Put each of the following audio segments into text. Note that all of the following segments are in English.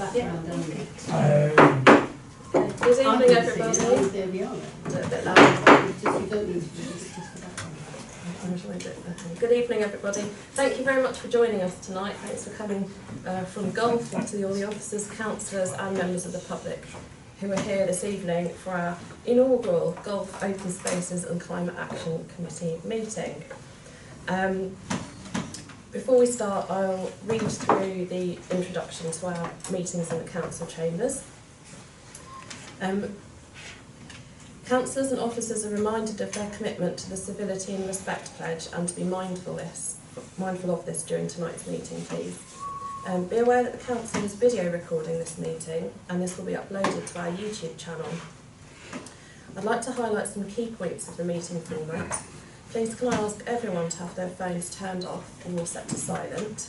background on it. Good evening, everybody. There we are. A little bit loud. You don't need to discuss the background. Good evening, everybody. Thank you very much for joining us tonight. Thanks for coming from Golf to all the officers, councillors and members of the public who are here this evening for our inaugural Golf Open Spaces and Climate Action Committee meeting. Before we start, I'll read through the introduction to our meetings in the council chambers. Councillors and officers are reminded of their commitment to the Civility and Respect Pledge and to be mindful of this during tonight's meeting, please. Be aware that the council is video recording this meeting and this will be uploaded to our YouTube channel. I'd like to highlight some key points of the meeting format. Please can I ask everyone to have their phones turned off or set to silent.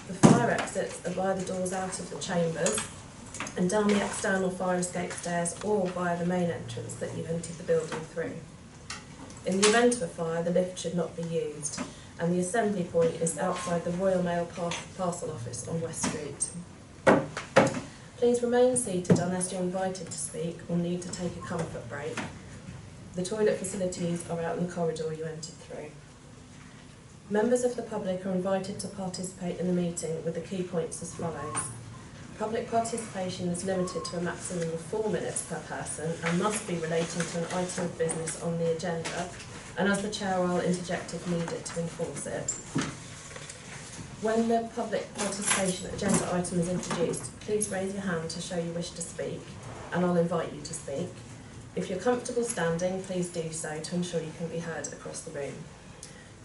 The fire exits are via the doors out of the chambers and down the external fire escape stairs or via the main entrance that you've entered the building through. In the event of a fire, the lift should not be used, and the assembly point is outside the Royal Mail Parcel Office on West Street. Please remain seated unless you're invited to speak or need to take a comfort break. The toilet facilities are out in the corridor you entered through. Members of the public are invited to participate in the meeting with the key points as follows. Public participation is limited to a maximum of 4 minutes per person and must be relating to an item of business on the agenda, and as the chair, I'll interject if needed to enforce it. When the public participation agenda item is introduced, please raise your hand to show you wish to speak, and I'll invite you to speak. If you're comfortable standing, please do so to ensure you can be heard across the room.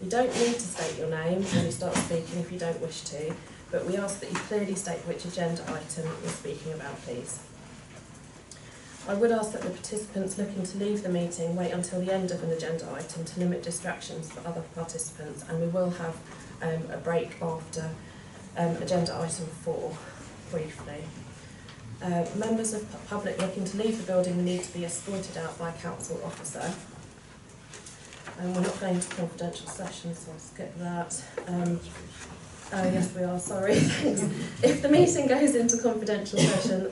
You don't need to state your name when you start speaking if you don't wish to, but we ask that you clearly state which agenda item you're speaking about, please. I would ask that the participants looking to leave the meeting wait until the end of an agenda item to limit distractions for other participants, and we will have a break after agenda item 4, briefly. Members of the public looking to leave the building need to be escorted out by a council officer. And we're not going to confidential sessions, so I'll skip that. Oh yes, we are, sorry. If the meeting goes into confidential session,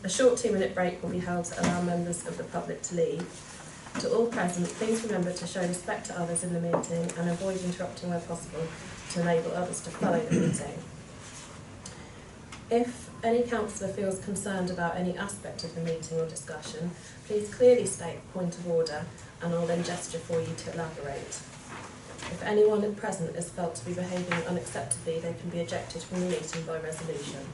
a short 2-minute break will be held to allow members of the public to leave. To all present, please remember to show respect to others in the meeting and avoid interrupting where possible to enable others to follow the meeting. If any councillor feels concerned about any aspect of the meeting or discussion, please clearly state the point of order and I'll then gesture for you to elaborate. If anyone present is felt to be behaving unacceptably, they can be ejected from the meeting by resolution.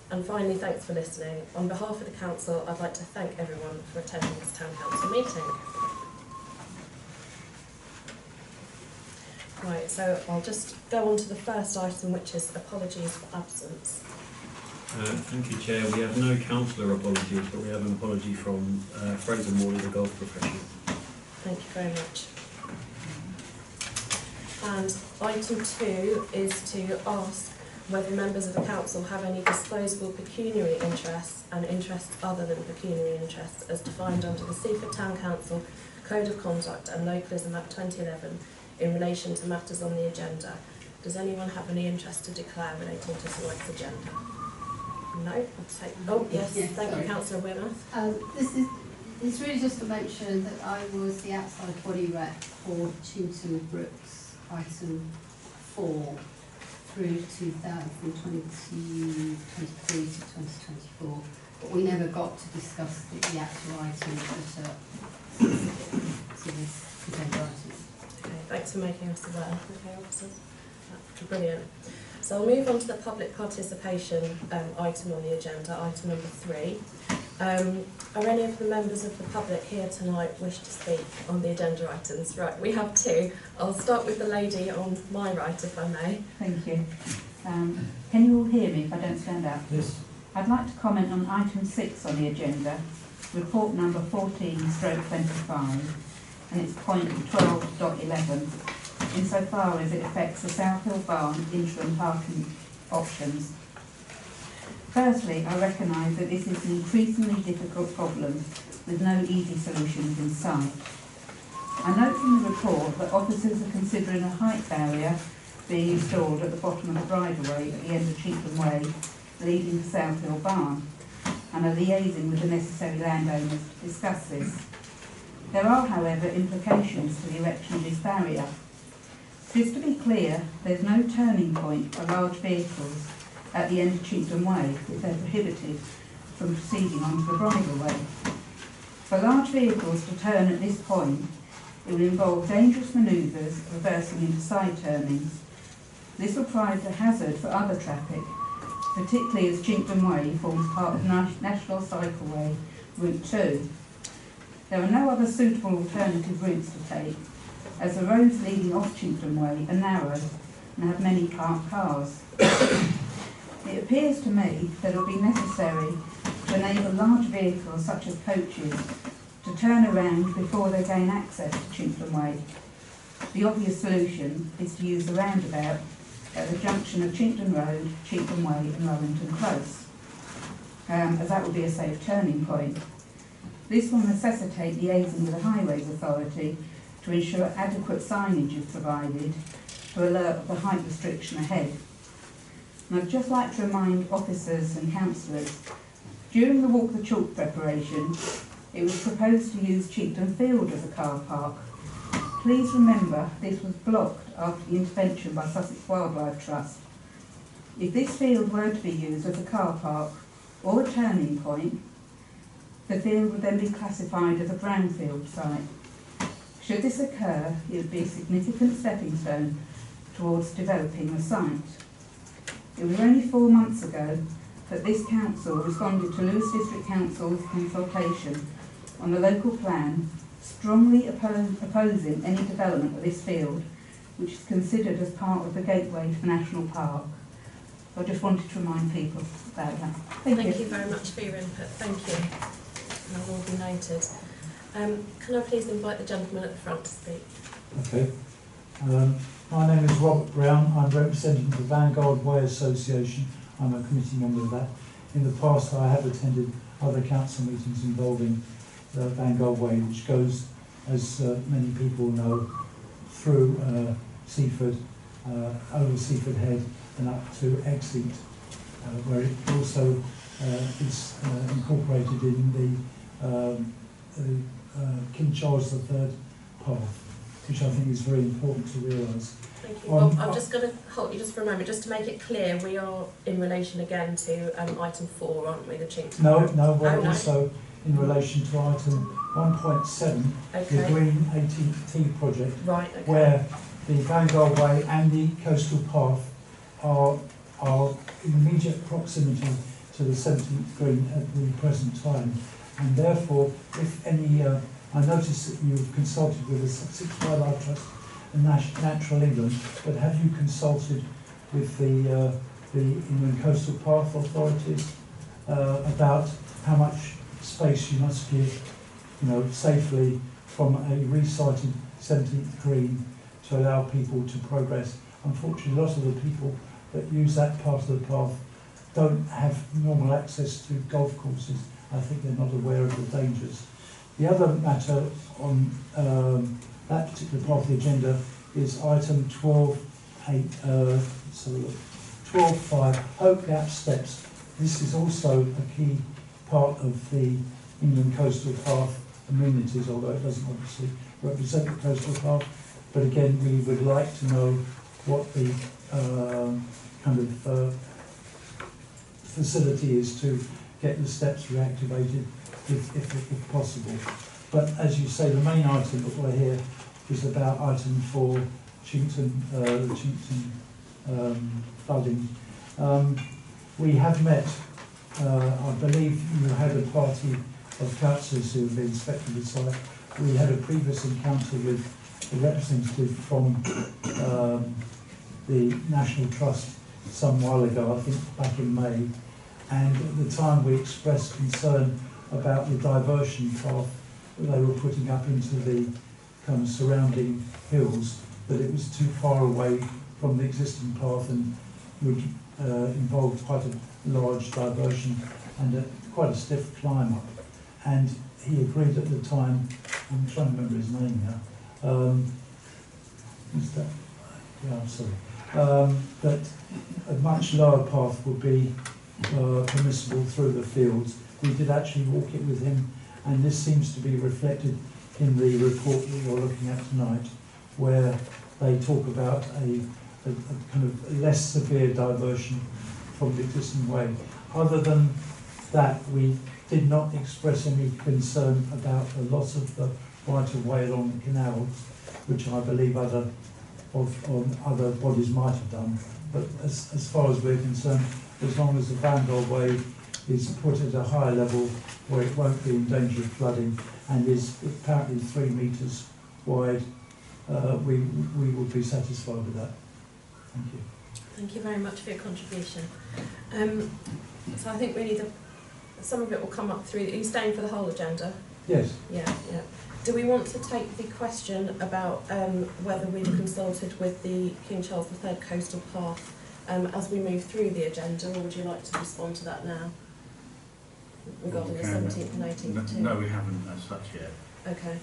And finally, thanks for listening. On behalf of the council, I'd like to thank everyone for attending this town council meeting. Right, so I'll just go on to the first item, which is apologies for absence. Thank you, Chair. We have no councillor apologies, but we have an apology from Fraser Morley, the golf professional. Thank you very much. And item 2 is to ask whether members of the council have any disposable pecuniary interests and interests other than pecuniary interests as defined under the Seaford Town Council Code of Conduct and Localism Act 2011 in relation to matters on the agenda. Does anyone have any interest to declare relating to tonight's agenda? No? I'll take. Oh yes, thank you, Councillor Weymouth. It's really just to mention that I was the outside body rep for Chewton Brooks item 4 through 2023 to 2024, but we never got to discuss the actual items that are specific to this agenda item. Okay, thanks for making us aware. Okay, officers. That's brilliant. So I'll move on to the public participation item on the agenda, item number 3. Are any of the members of the public here tonight wish to speak on the agenda items? Right, we have 2. I'll start with the lady on my right, if I may. Thank you. Can you all hear me if I don't stand up? Yes. I'd like to comment on item 6 on the agenda, report number 14/25, and it's point 12.11, insofar as it affects the South Hill Barn interim parking options. Firstly, I recognise that this is an increasingly difficult problem with no easy solutions in sight. I note from the report that officers are considering a height barrier being installed at the bottom of the bridleway at the end of Cheetham Way leading to South Hill Barn and are liaising with the necessary landowners to discuss this. There are, however, implications to the erection of this barrier. Just to be clear, there's no turning point for large vehicles at the end of Cheetham Way if they're prohibited from proceeding onto the bridleway. For large vehicles to turn at this point, it will involve dangerous manoeuvres reversing into side turnings. This will provide a hazard for other traffic, particularly as Cheetham Way forms part of National Cycleway Route 2. There are no other suitable alternative routes to take, as the roads leading off Cheetham Way are narrow and have many parked cars. It appears to me that it will be necessary to enable large vehicles such as coaches to turn around before they gain access to Cheetham Way. The obvious solution is to use the roundabout at the junction of Cheetham Road, Cheetham Way and Rowington Close, as that will be a safe turning point. This will necessitate liaising with the Highways Authority to ensure adequate signage is provided to alert of the height restriction ahead. And I'd just like to remind officers and councillors, during the Walk the Chalk preparation, it was proposed to use Cheetham Field as a car park. Please remember this was blocked after the intervention by Sussex Wildlife Trust. If this field were to be used as a car park or a turning point, the field would then be classified as a brownfield site. Should this occur, it would be a significant stepping stone towards developing the site. It was only 4 months ago that this council responded to Lewes District Council's consultation on the local plan, strongly opposing any development of this field, which is considered as part of the gateway to the National Park. I just wanted to remind people about that. Thank you very much for your input. Thank you. That will be noted. Can I please invite the gentleman at the front to speak? Okay. My name is Robert Brown. I'm representing the Vanguard Way Association. I'm a committee member of that. In the past, I have attended other council meetings involving the Vanguard Way, which goes, as many people know, through Seaford, over Seaford Head and up to Exeat, where it also is incorporated in the King Charles III path, which I think is very important to realise. Thank you. Well, I'm just going to hold you just for a moment, just to make it clear, we are in relation again to item 4, aren't we, the Chink? No, we're also in relation to item 1.7, okay. the Green 18T project, right, okay. where the Vanguard Way and the coastal path are in immediate proximity to the 17th Green at the present time. And therefore, if any, I noticed that you've consulted with the Sussex Wildlife Trust and Natural England, but have you consulted with the Inland Coastal Path authorities about how much space you must give, safely from a recited 17th Green to allow people to progress? Unfortunately, a lot of the people that use that part of the path don't have normal access to golf courses. I think they're not aware of the dangers. The other matter on that particular part of the agenda is item 12.5, Hope Gap Steps. This is also a key part of the Inland Coastal Path amenities, although it doesn't obviously represent the coastal path. But again, we would like to know what the facility is to get the steps reactivated if possible. But as you say, the main item that we're here is about item 4, Cheetham flooding. We have met, I believe you had a party of councillors who have inspected the site. We had a previous encounter with a representative from the National Trust some while ago, I think back in May, and at the time we expressed concern about the diversion path that they were putting up into the kind of surrounding hills, that it was too far away from the existing path and would involve quite a large diversion and quite a stiff climb up. And he agreed at the time, I'm trying to remember his name now, that a much lower path would be permissible through the fields. We did actually walk it with him, and this seems to be reflected in the report that you're looking at tonight, where they talk about a kind of less severe diversion from the existing way. Other than that, we did not express any concern about the loss of the right-of-way along the canals, which I believe other bodies might have done. But as far as we're concerned, as long as the Vandal Way is put at a higher level where it won't be in danger of flooding and is apparently 3 metres wide, we will be satisfied with that. Thank you. Thank you very much for your contribution. So I think really some of it will come up through. Are you staying for the whole agenda? Yes. Yeah. Do we want to take the question about whether we've consulted with the King Charles III coastal path as we move through the agenda, or would you like to respond to that now? Regarding the 17th and 18th too? No, we haven't as such yet. Okay.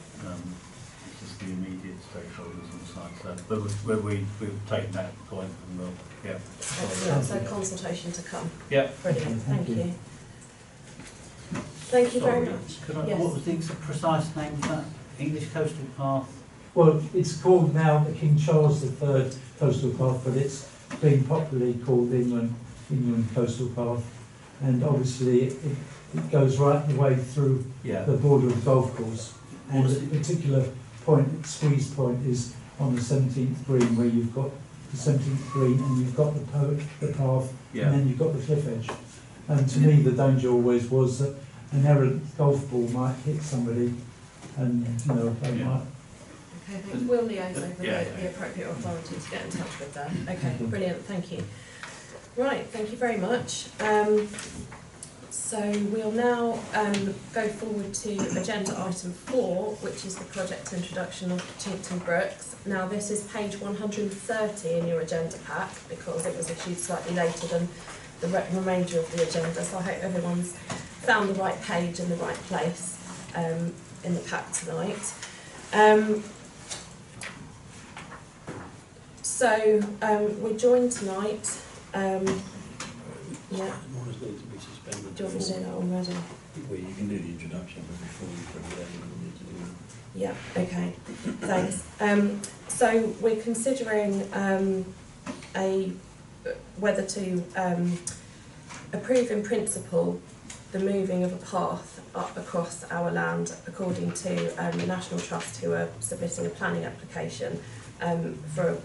It's just the immediate stakeholders on site. So, but we've taken that point and we'll, yeah. Excellent. So consultation to come. Yeah. Brilliant. Thank you. Thank you very much. Could I, Yes. What was the precise name of that? English Coastal Path? Well, it's called now the King Charles III Coastal Path, but it's being popularly called England Coastal Path, and obviously it goes right the way through the border of the golf course. And a particular point, squeeze point, is on the 17th green, where you've got the 17th green and you've got the path, and then you've got the cliff edge. And to me, the danger always was that an errant golf ball might hit somebody, and they might. Okay, thanks. We'll liaise over the appropriate authority to get in touch with them. Okay, brilliant, thank you. Right, thank you very much. So we'll now go forward to agenda item 4, which is the project introduction of Chinkton Brooks. Now this is page 130 in your agenda pack, because it was issued slightly later than the remainder of the agenda, so I hope everyone's found the right page in the right place in the pack tonight. So we're joined tonight. Yeah. Orders need to be suspended. Do you want me to do that already? Well, you can do the introduction, but before you put it in, you need to do that. Yeah. Okay. Thanks. So we're considering whether to approve in principle the moving of a path up across our land according to the National Trust, who are submitting a planning application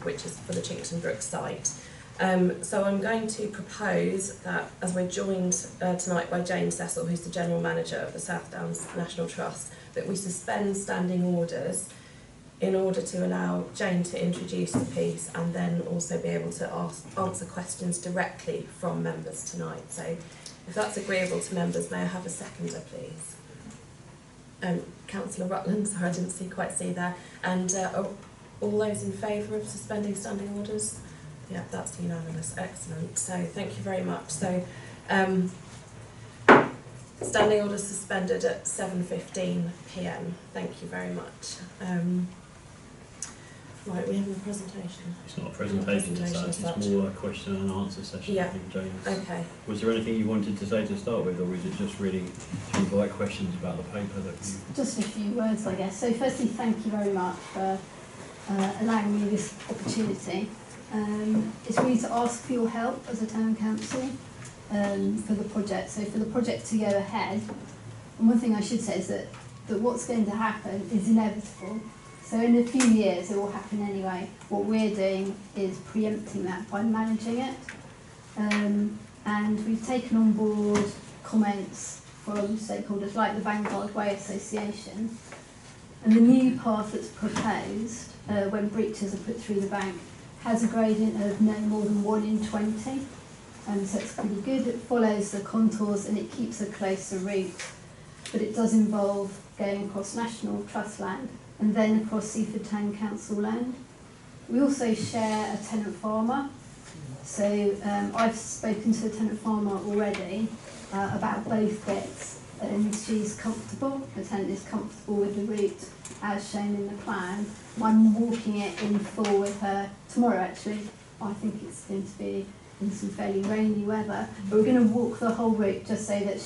which is for the Chinkton Brooks site. So I'm going to propose that, as we're joined tonight by Jane Cecil, who's the General Manager of the South Downs National Trust, that we suspend standing orders in order to allow Jane to introduce the piece and then also be able to answer questions directly from members tonight. So if that's agreeable to members, may I have a seconder, please? Councillor Rutland, sorry, I didn't quite see there. And are all those in favour of suspending standing orders? Yeah, that's unanimous. Excellent. So thank you very much. So standing orders suspended at 7:15 p.m. Thank you very much. Right, we have a presentation. It's not a presentation as such, it's more a question and answer session, Yeah. I think, James. Okay. Was there anything you wanted to say to start with, or was it just really to invite questions about the paper that you... Just a few words, I guess. So firstly, thank you very much for allowing me this opportunity. It's really to ask for your help as a town council for the project. So for the project to go ahead, and one thing I should say is that what's going to happen is inevitable. So in a few years it will happen anyway. What we're doing is preempting that by managing it. And we've taken on board comments from stakeholders like the Vanguard Way Association. And the new path that's proposed, when breaches are put through the bank, has a gradient of no more than 1 in 20. So it's pretty good. It follows the contours and it keeps a closer route. But it does involve going across National Trust land and then across Seaford Town Council land. We also share a tenant farmer. So I've spoken to a tenant farmer already about both bits, and she's comfortable. The tenant is comfortable with the route as shown in the plan. I'm walking it in full with her tomorrow actually. I think it's going to be in some fairly rainy weather. But we're going to walk the whole route just so that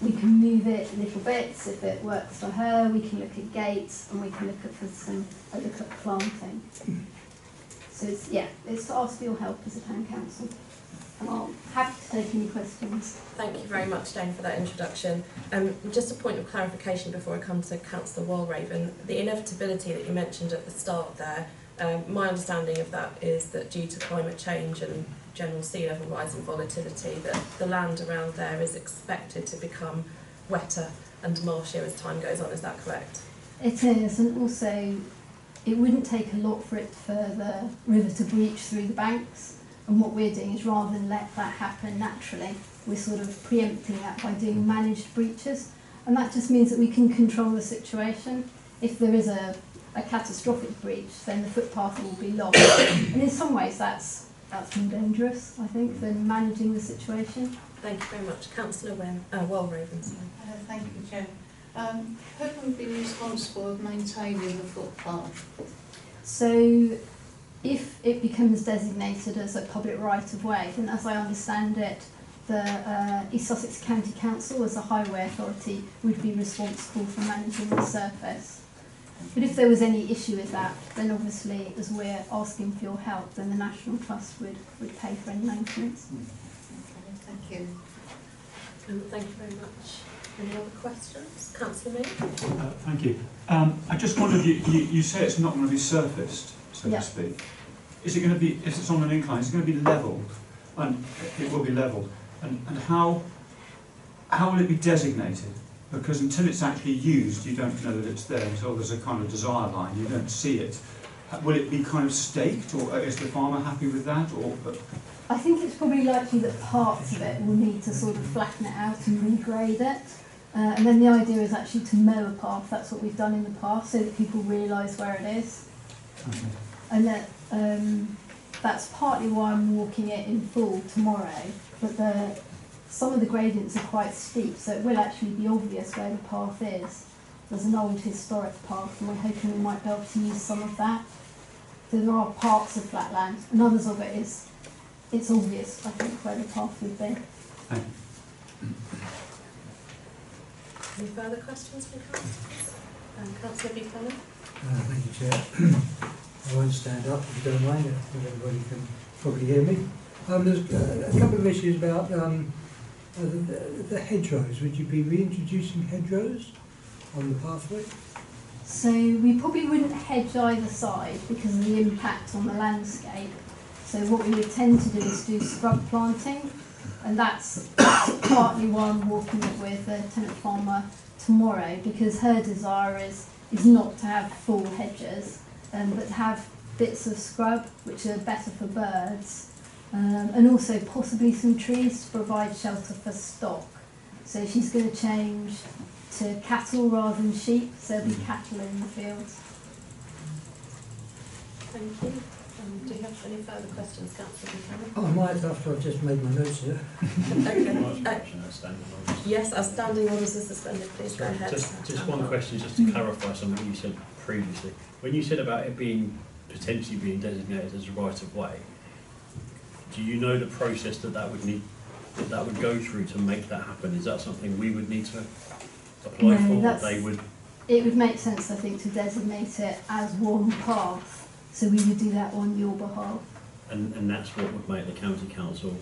we can move it little bits if it works for her. We can look at gates and we can look at planting. So it's to ask for your help as a town council. And I'm happy to take any questions. Thank you very much, Jane, for that introduction. Just a point of clarification before I come to Councillor Walraven. The inevitability that you mentioned at the start there, my understanding of that is that due to climate change and general sea level rise and volatility, that the land around there is expected to become wetter and marshier as time goes on. Is that correct? It is, and also it wouldn't take a lot for the river to breach through the banks. And what we're doing is, rather than let that happen naturally, we're sort of preempting that by doing managed breaches. And that just means that we can control the situation. If there is a catastrophic breach, then the footpath will be lost. And in some ways that's more dangerous, I think, than managing the situation. Thank you very much. Councillor Walraven. Thank you, Chair. Who would be responsible of maintaining the footpath? So if it becomes designated as a public right-of-way, then as I understand it, the East Sussex County Council, as a highway authority, would be responsible for managing the surface. But if there was any issue with that, then obviously, as we're asking for your help, then the National Trust would pay for any maintenance. Thank you. Thank you very much. Any other questions? Councillor Mee? Thank you. I just wondered, you say it's not going to be surfaced, so to speak. Is it going to be, if it's on an incline, is it going to be levelled? And it will be levelled. And how will it be designated? Because until it's actually used, you don't know that it's there until there's a kind of desire line, you don't see it. Will it be kind of staked, or is the farmer happy with that? Or I think it's probably likely that parts of it will need to sort of flatten it out and regrade it. And then the idea is actually to mow a path. That's what we've done in the past, so that people realise where it is. okay. And that that's partly why I'm walking it in full tomorrow. But some of the gradients are quite steep, so it will actually be obvious where the path is. There's an old historic path, and we're hoping we might be able to use some of that. So there are parts of flat land, and others of it it's obvious, I think, where the path would be. Thank you. Any further questions from councillors? Councillor Buchanan? Thank you, Chair. I won't stand up if you don't mind. I think everybody can probably hear me. There's a couple of issues about the hedgerows. Would you be reintroducing hedgerows on the pathway? So we probably wouldn't hedge either side because of the impact on the landscape. So what we would tend to do is do scrub planting, and that's partly why I'm walking it with the tenant farmer tomorrow, because her desire is not to have full hedges, but to have bits of scrub which are better for birds, and also possibly some trees to provide shelter for stock. So she's going to change to cattle rather than sheep, so there'll be cattle in the fields. Thank you. Do you have any further questions, Councillor Buchanan? I might, after I've just made my notes here. Yes, our standing orders are suspended. Please go ahead. Just one question, just to clarify something you said previously. When you said about it potentially being designated as a right of way, do you know the process that would go through to make that happen? Is that something we would need to apply for? It would make sense, I think, to designate it as one path. So we would do that on your behalf. And that's what would make the county council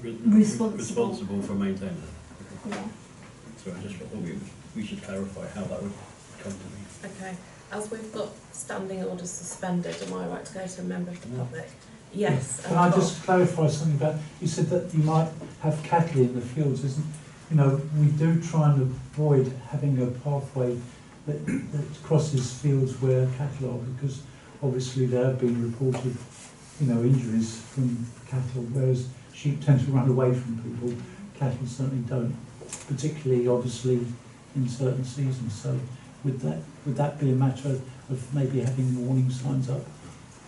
responsible for maintaining it. Yeah. So I just thought we should clarify how that would come to be. Okay. As we've got standing orders suspended, am I right to go to a member of the public? Yes. Can I just clarify something about, you said that you might have cattle in the fields, we do try and avoid having a pathway that crosses fields where cattle are, because obviously there have been reported, injuries from cattle, whereas sheep tend to run away from people, cattle certainly don't, particularly obviously in certain seasons. So would that be a matter of maybe having warning signs up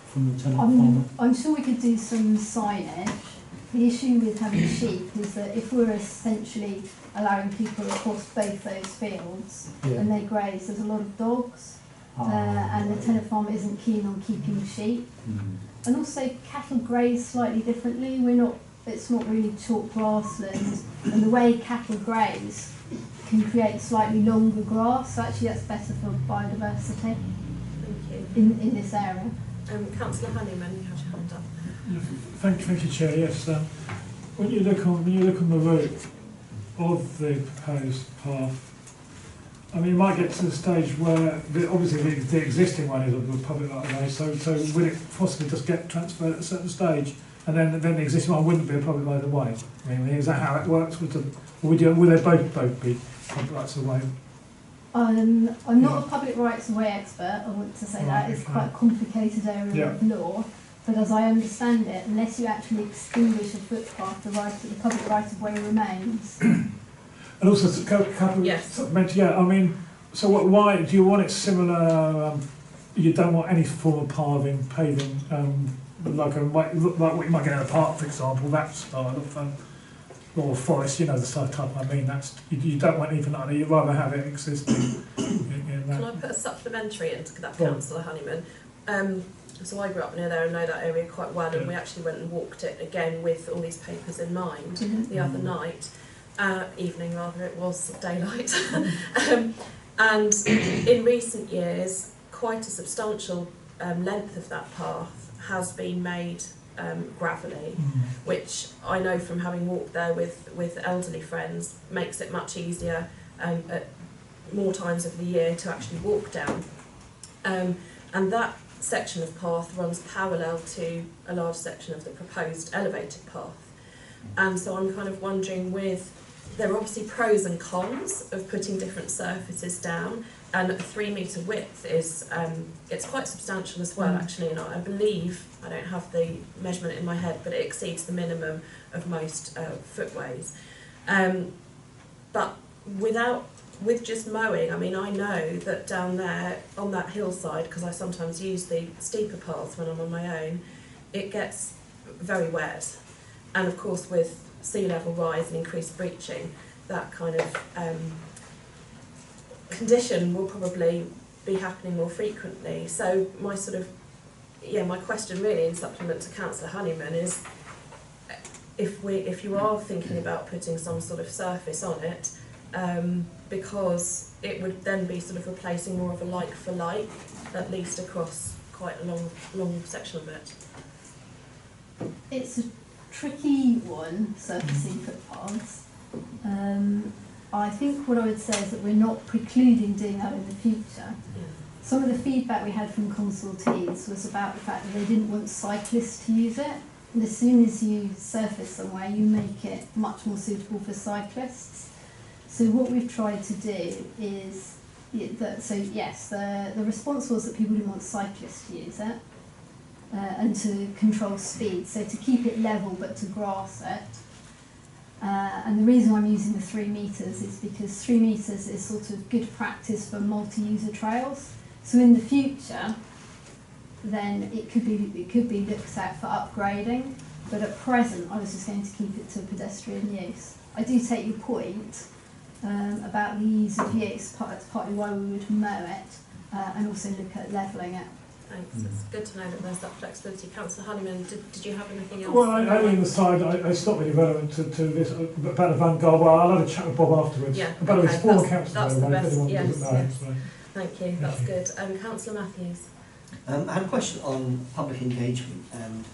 from the tenant farmer? I'm sure we could do some signage. The issue with having sheep is that if we're essentially allowing people across both those fields and they graze, there's a lot of dogs, and the tenant farmer isn't keen on keeping sheep. And also cattle graze slightly differently. It's not really chalk grassland, and the way cattle graze can create slightly longer grass, so actually that's better for biodiversity Thank in this area. you. Councillor Honeyman, you have your hand up. Thank you, Chair. Yes, when you look on the route of the proposed path, I mean, you might get to the stage where obviously the existing one is a public right of way. So will it possibly just get transferred at a certain stage, and then the existing one wouldn't be a public right of way? I mean, is that how it works? Will they both be public rights of way? I'm not a public rights of way expert. I want to say that it's quite a complicated area of law. But as I understand it, unless you actually extinguish a footpath, the public right of way remains. And also, a couple I mean, so why do you want it similar? You don't want any form of paving, like what you might get in a park, for example, that style of, or forest. You know, the type I mean. That's you don't want anything like that. You'd rather have it existing. in that. Can I put a supplementary into that, Councillor Honeyman? So I grew up near there and know that area quite well, and we actually went and walked it again with all these papers in mind the other night. Evening rather, it was daylight. And in recent years, quite a substantial length of that path has been made gravelly, which I know from having walked there with elderly friends makes it much easier at more times of the year to actually walk down. And that section of path runs parallel to a large section of the proposed elevated path. And so I'm kind of wondering there are obviously pros and cons of putting different surfaces down, and a 3 metre width is it's quite substantial as well actually, and I believe, I don't have the measurement in my head, but it exceeds the minimum of most footways. But with just mowing, I mean, I know that down there on that hillside, because I sometimes use the steeper paths when I'm on my own, it gets very wet. And of course with sea level rise and increased breaching, that kind of condition will probably be happening more frequently. So my my question really in supplement to Councillor Honeyman is, if you are thinking about putting some sort of surface on it, because it would then be sort of replacing more of a like for like, at least across quite a long section of it. It's a tricky one, surfacing footpaths. I think what I would say is that we're not precluding doing that in the future. Some of the feedback we had from consultees was about the fact that they didn't want cyclists to use it, and as soon as you surface somewhere, you make it much more suitable for cyclists. So what we've tried to do is the response was that people didn't want cyclists to use it, and to control speed, so to keep it level but to grass it. And the reason I'm using the 3 metres is because 3 metres is sort of good practice for multi-user trails. So in the future, then it could be looked at for upgrading, but at present I was just going to keep it to pedestrian use. I do take your point about the ease of use, that's partly why we would mow it, and also look at levelling it. Thanks. It's good to know that there's that flexibility. Councillor Honeyman, did you have anything else? Well, only on the side, it's not really relevant to this, about the Vanguard. Well, I'll have a chat with Bob afterwards. Yeah, But it's former that's councillor, the best. anyone Yes, doesn't know. yes. So. Thank you, that's good. Councillor Matthews. I had a question on public engagement, and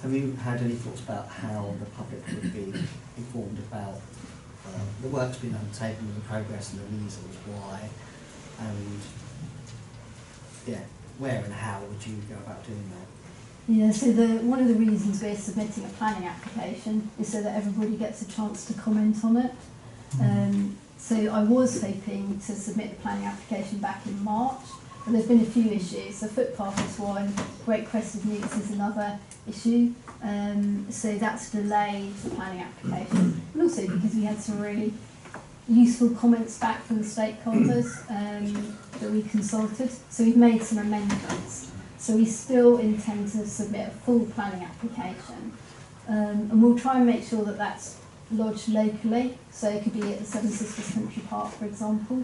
have you had any thoughts about how the public would be informed about the work's been undertaken and the progress and the reasons why, and where and how would you go about doing that? Yeah, so one of the reasons we're submitting a planning application is so that everybody gets a chance to comment on it. So I was hoping to submit the planning application back in March, but there's been a few issues. The footpath is one, Great Crested Newts is another issue, so that's delayed the planning application. And also because we had some really useful comments back from the stakeholders that we consulted, so we've made some amendments. So we still intend to submit a full planning application, and we'll try and make sure that that's lodged locally, so it could be at the Seven Sisters Country Park, for example.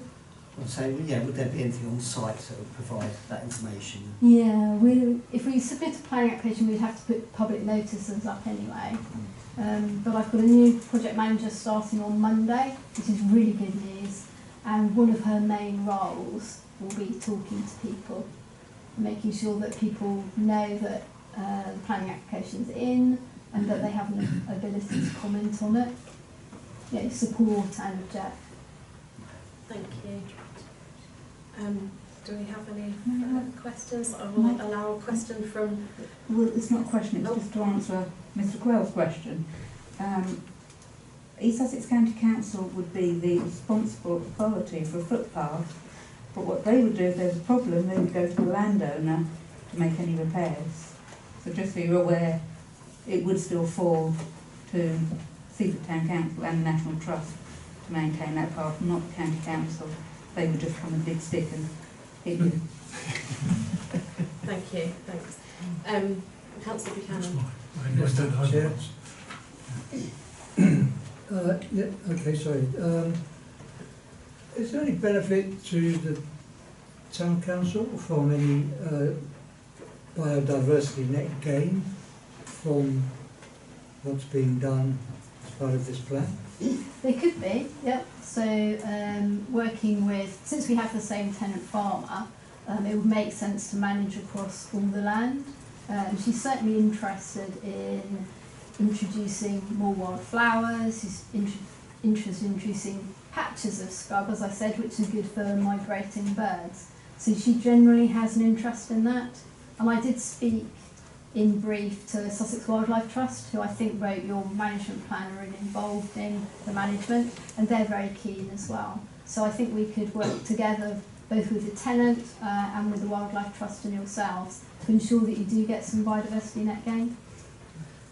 So, yeah, would there be anything on site that would provide that information? Yeah, if we submit a planning application, we'd have to put public notices up anyway. But I've got a new project manager starting on Monday, which is really good news. And one of her main roles will be talking to people, making sure that people know that the planning application's in and that they have an ability to comment on it. Yeah, support and object. Thank you. Do we have any questions? I will allow a question from... Well, it's not a question, it's just to answer Mr Quayle's question. East Sussex County Council would be the responsible authority for a footpath, but what they would do if there's a problem, they would go to the landowner to make any repairs. So just so you're aware, it would still fall to Seaford Town Council and the National Trust to maintain that path, not the County Council. They would just come with a big stick and hit you. Thank you, thanks. Councillor Buchanan. Chair. Yeah, okay, sorry. Is there any benefit to the Town Council from any biodiversity net gain from what's being done as part of this plan? They could be, yep. So working with, since we have the same tenant farmer, it would make sense to manage across all the land. She's certainly interested in introducing more wildflowers. She's interested in introducing patches of scrub, as I said, which is good for migrating birds. So she generally has an interest in that. And I did speak in brief to Sussex Wildlife Trust, who I think wrote your management plan, are really involved in the management, and they're very keen as well. So I think we could work together both with the tenant and with the Wildlife Trust and yourselves to ensure that you do get some biodiversity net gain.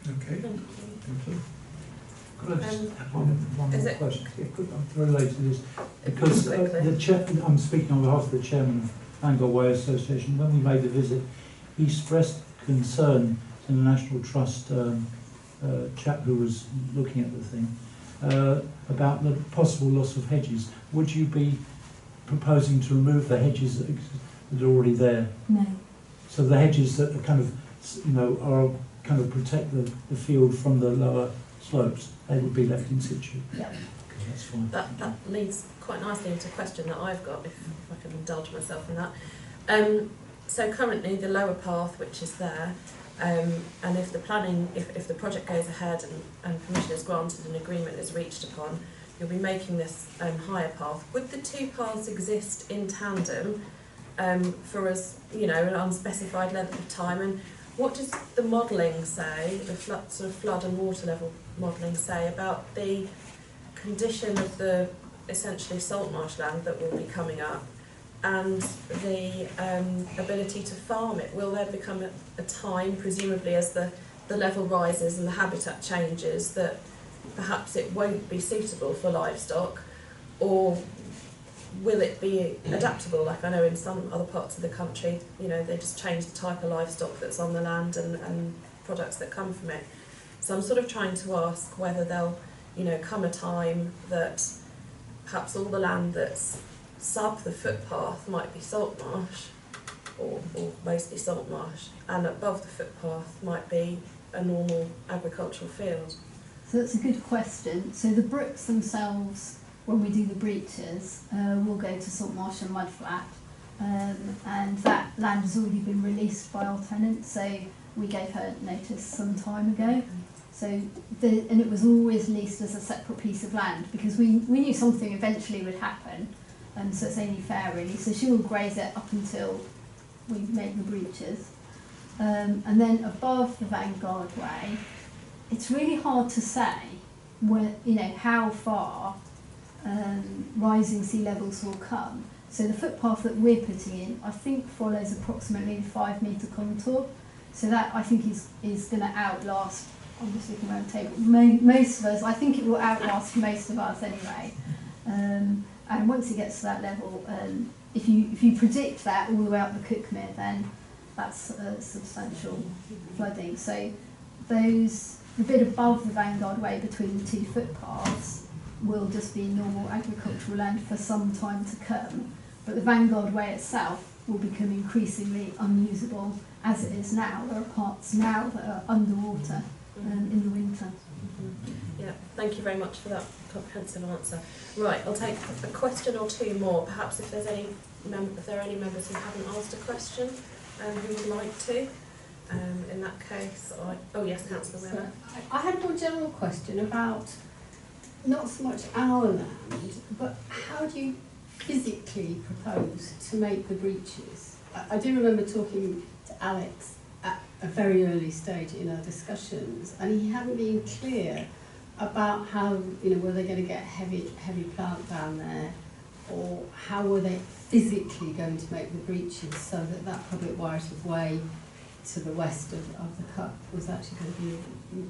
Okay. Thank you. Could I just have one more Is it- question? Related to this, because Quickly. I'm speaking on behalf of the chairman of Bangor Way Association. When we made the visit, he expressed concern to the National Trust chap who was looking at the thing about the possible loss of hedges. Would you be proposing to remove the hedges that are already there? No. So the hedges that are kind of, are kind of protect the field from the lower slopes, they would be left in situ? Yeah. Okay, that's fine. That leads quite nicely into a question that I've got, if I can indulge myself in that. So currently the lower path, which is there, and if the planning, if the project goes ahead and permission is granted and agreement is reached upon, you'll be making this higher path. Would the two paths exist in tandem for us, an unspecified length of time? And what does the modelling say, the flood and water level modelling say about the condition of the essentially salt marsh land that will be coming up and the ability to farm it? Will there become a time, presumably as the level rises and the habitat changes, that perhaps it won't be suitable for livestock, or will it be adaptable? Like I know in some other parts of the country, they just change the type of livestock that's on the land and products that come from it. So I'm sort of trying to ask whether there'll, come a time that perhaps all the land that's sub the footpath might be salt marsh, or mostly salt marsh, and above the footpath might be a normal agricultural field. So that's a good question. So the brooks themselves, when we do the breaches, will go to salt marsh and mudflat, and that land has already been released by our tenant, so we gave her notice some time ago. So and it was always leased as a separate piece of land because we knew something eventually would happen, and so it's only fair really. So she will graze it up until we make the breaches, and then above the Vanguard Way, it's really hard to say how far rising sea levels will come. So the footpath that we're putting in, I think, follows approximately 5 metre contour. So that I think is going to outlast. I'm just looking around the table. Most of us, I think it will outlast most of us anyway. And once it gets to that level, if you predict that all the way up the Cookmere, then that's substantial flooding. So the bit above the Vanguard Way between the two footpaths, will just be normal agricultural land for some time to come. But the Vanguard Way itself will become increasingly unusable as it is now. There are parts now that are underwater in the winter. Yeah, thank you very much for that comprehensive answer. Right, I'll take a question or two more. Perhaps if there's any, if there are any members who haven't asked a question, who would like to. In that case, oh yes, Councillor Wheeler. I had a more general question about not so much our land, but how do you physically propose to make the breaches? I do remember talking to Alex at a very early stage in our discussions, and he hadn't been clear about how, were they going to get heavy plant down there, or how were they physically going to make the breaches so that that public right of way to the west of the Cup was actually going to be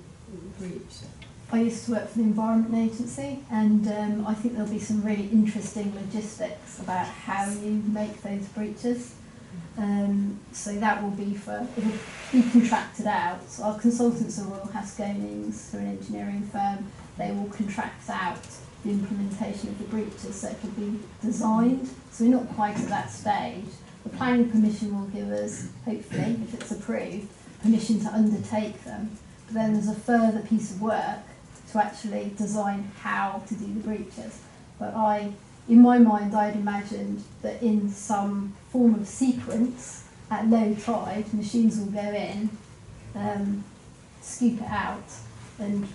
breached. I used to work for the Environment Agency, and I think there'll be some really interesting logistics about how you make those breaches. So that will be it'll be contracted out. So our consultants are Royal Haskellings, who are an engineering firm. They will contract out the implementation of the breaches, so it will be designed. So we're not quite at that stage. The planning permission will give us, hopefully, if it's approved, permission to undertake them. But then there's a further piece of work to actually design how to do the breaches. But in my mind, I'd imagined that in some form of sequence, at low tide, machines will go in, scoop it out, and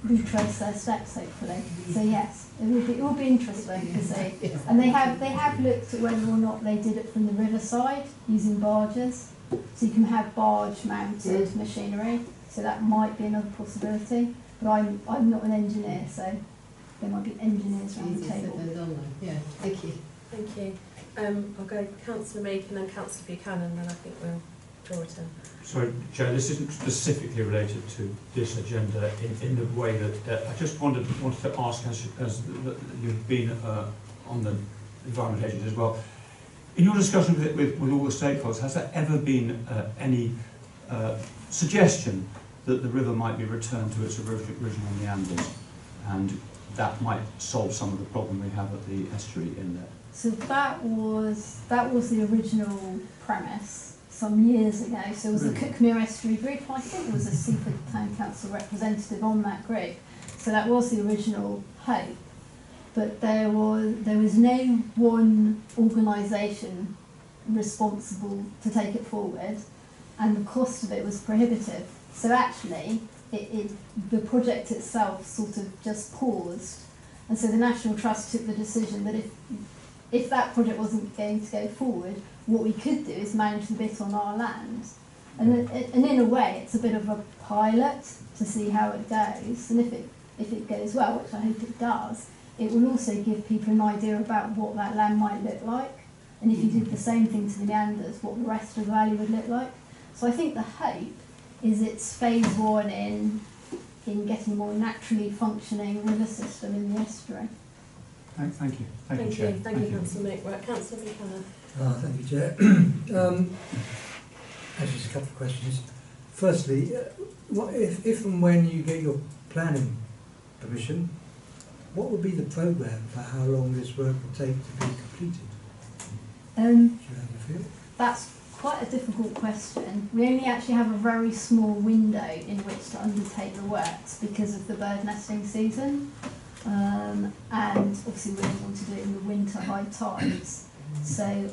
retrace their steps, hopefully. So yes, it will be interesting to see. And they have looked at whether or not they did it from the riverside using barges. So you can have barge-mounted machinery. So that might be another possibility. But I'm not an engineer, so there might be engineers around the table. Yeah, thank you. Thank you. I'll go Councillor Meek and then Councillor Buchanan, then I think we'll draw it in. Sorry, Chair, this isn't specifically related to this agenda in the way that I just wanted to ask, as you've been on the Environment Agency as well, in your discussion with all the stakeholders, has there ever been any suggestion that the river might be returned to its original meanders, and that might solve some of the problem we have at the estuary inlet? So that was the original premise some years ago. So it was the Cookmere Estuary Group. I think there was a Seaford Town Council representative on that group. So that was the original hope. But there was no one organisation responsible to take it forward, and the cost of it was prohibitive. So actually, the project itself sort of just paused, and so the National Trust took the decision that if that project wasn't going to go forward, what we could do is manage the bit on our land. And in a way, it's a bit of a pilot to see how it goes. And if it goes well, which I hope it does, it will also give people an idea about what that land might look like. And if you did the same thing to the meanders, what the rest of the valley would look like. So I think the hope is it's phase one in getting a more naturally functioning river system in the estuary. Thank you. Thank you, Chair. Thank you, Councillor Meek. Right, Councillor Buchanan. Thank you, Chair. Just a couple of questions. Firstly, if and when you get your planning permission, what would be the programme for how long this work will take to be completed? Do you have a feel? That's quite a difficult question. We only actually have a very small window in which to undertake the works because of the bird nesting season. And obviously we're able to do it in the winter high tides. So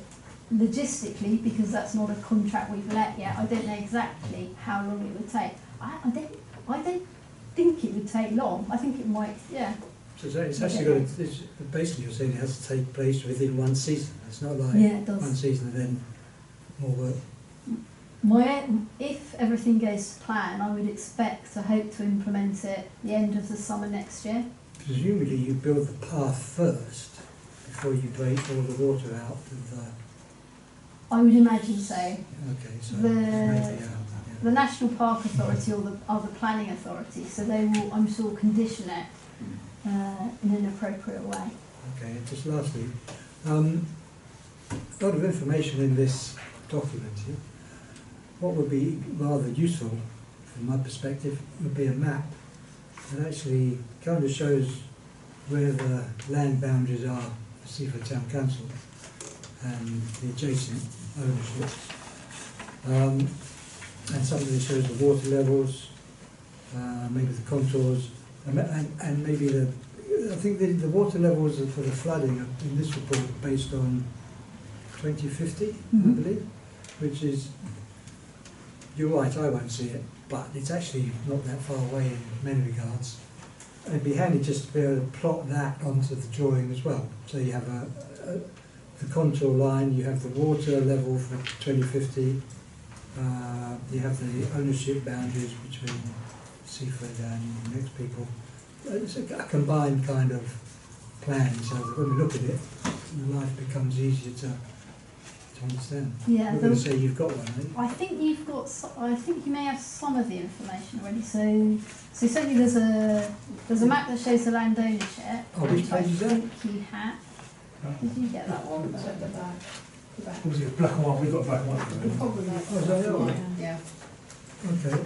logistically, because that's not a contract we've let yet, I don't know exactly how long it would take. I don't think it would take long. I think it might, yeah. So it's actually basically you're saying it has to take place within one season. It's not like it does. One season and then more work. If everything goes to plan, I would expect to hope to implement it the end of the summer next year. Presumably you build the path first before you break all the water out of the... I would imagine so. Okay, so the National Park Authority are the planning authority, so they will, I'm sure, condition it in an appropriate way. Okay, and just lastly, a lot of information in this document here. What would be rather useful, from my perspective, would be a map that actually kind of shows where the land boundaries are for Seaford Town Council and the adjacent ownership. And some of this shows the water levels, maybe the contours, and maybe I think the water levels for the flooding in this report are based on 2050, I believe, which is, you're right, I won't see it, but it's actually not that far away in many regards. And it'd be handy just to be able to plot that onto the drawing as well. So you have the contour line, you have the water level for 2050, you have the ownership boundaries between Seaford and the next people. It's a combined kind of plan, so that when we look at it, the life becomes easier to understand. Yeah, You're going to say you've got one, aren't you? I think you've got. I think you may have some of the information already. So certainly there's a map that shows the land ownership. Oh, which page is that? I think you have. Did you get that one? At the back. The back. Was it black and white? We've got black and white. Probably that. Oh, is that it? Yeah. Okay.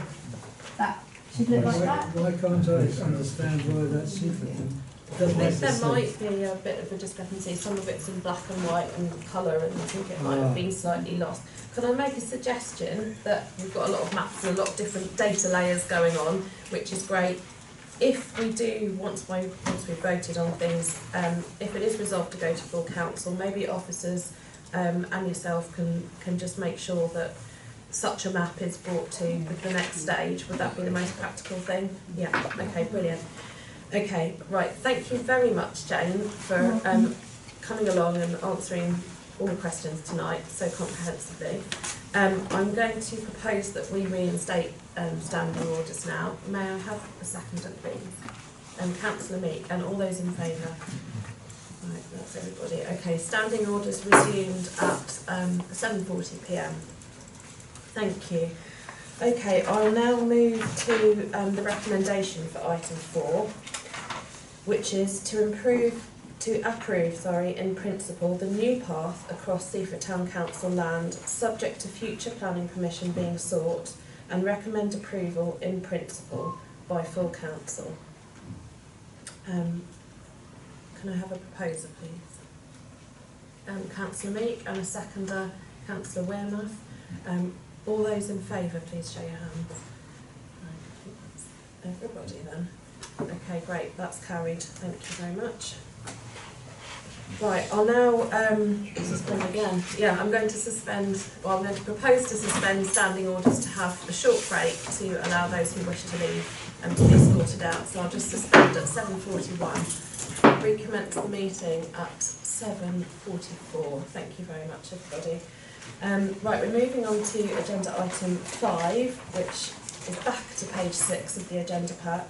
That should look like that. Why can't I understand why that's Seaford then? I think there might be a bit of a discrepancy. Some of it's in black and white and colour, and I think it might have been slightly lost. Could I make a suggestion that we've got a lot of maps and a lot of different data layers going on, which is great. If we do, once we've voted on things, if it is resolved to go to full council, maybe officers and yourself can just make sure that such a map is brought to the next stage. Would that be the most practical thing? Yeah, okay, brilliant. Okay, right, thank you very much, Jane, for coming along and answering all the questions tonight so comprehensively. I'm going to propose that we reinstate standing orders now. May I have a seconder, please? Councillor Meek, and all those in favour? Right, that's everybody. Okay, standing orders resumed at 7:40 p.m. Thank you. Okay, I'll now move to the recommendation for item 4, which is to approve, in principle, the new path across Seaford Town Council land, subject to future planning permission being sought, and recommend approval in principle by full council. Can I have a proposer, please? Councillor Meek, and a seconder, Councillor Wearmouth. All those in favour, please show your hands. Right, everybody then. Okay, great, that's carried. Thank you very much. Right, I'll now suspend again. Yeah, I'm going to suspend, well, I'm going to propose to suspend standing orders to have a short break to allow those who wish to leave to be sorted out. So I'll just suspend at 7:41. Recommence the meeting at 7:44. Thank you very much, everybody. Right, we're moving on to agenda item 5, which is back to page 6 of the agenda pack,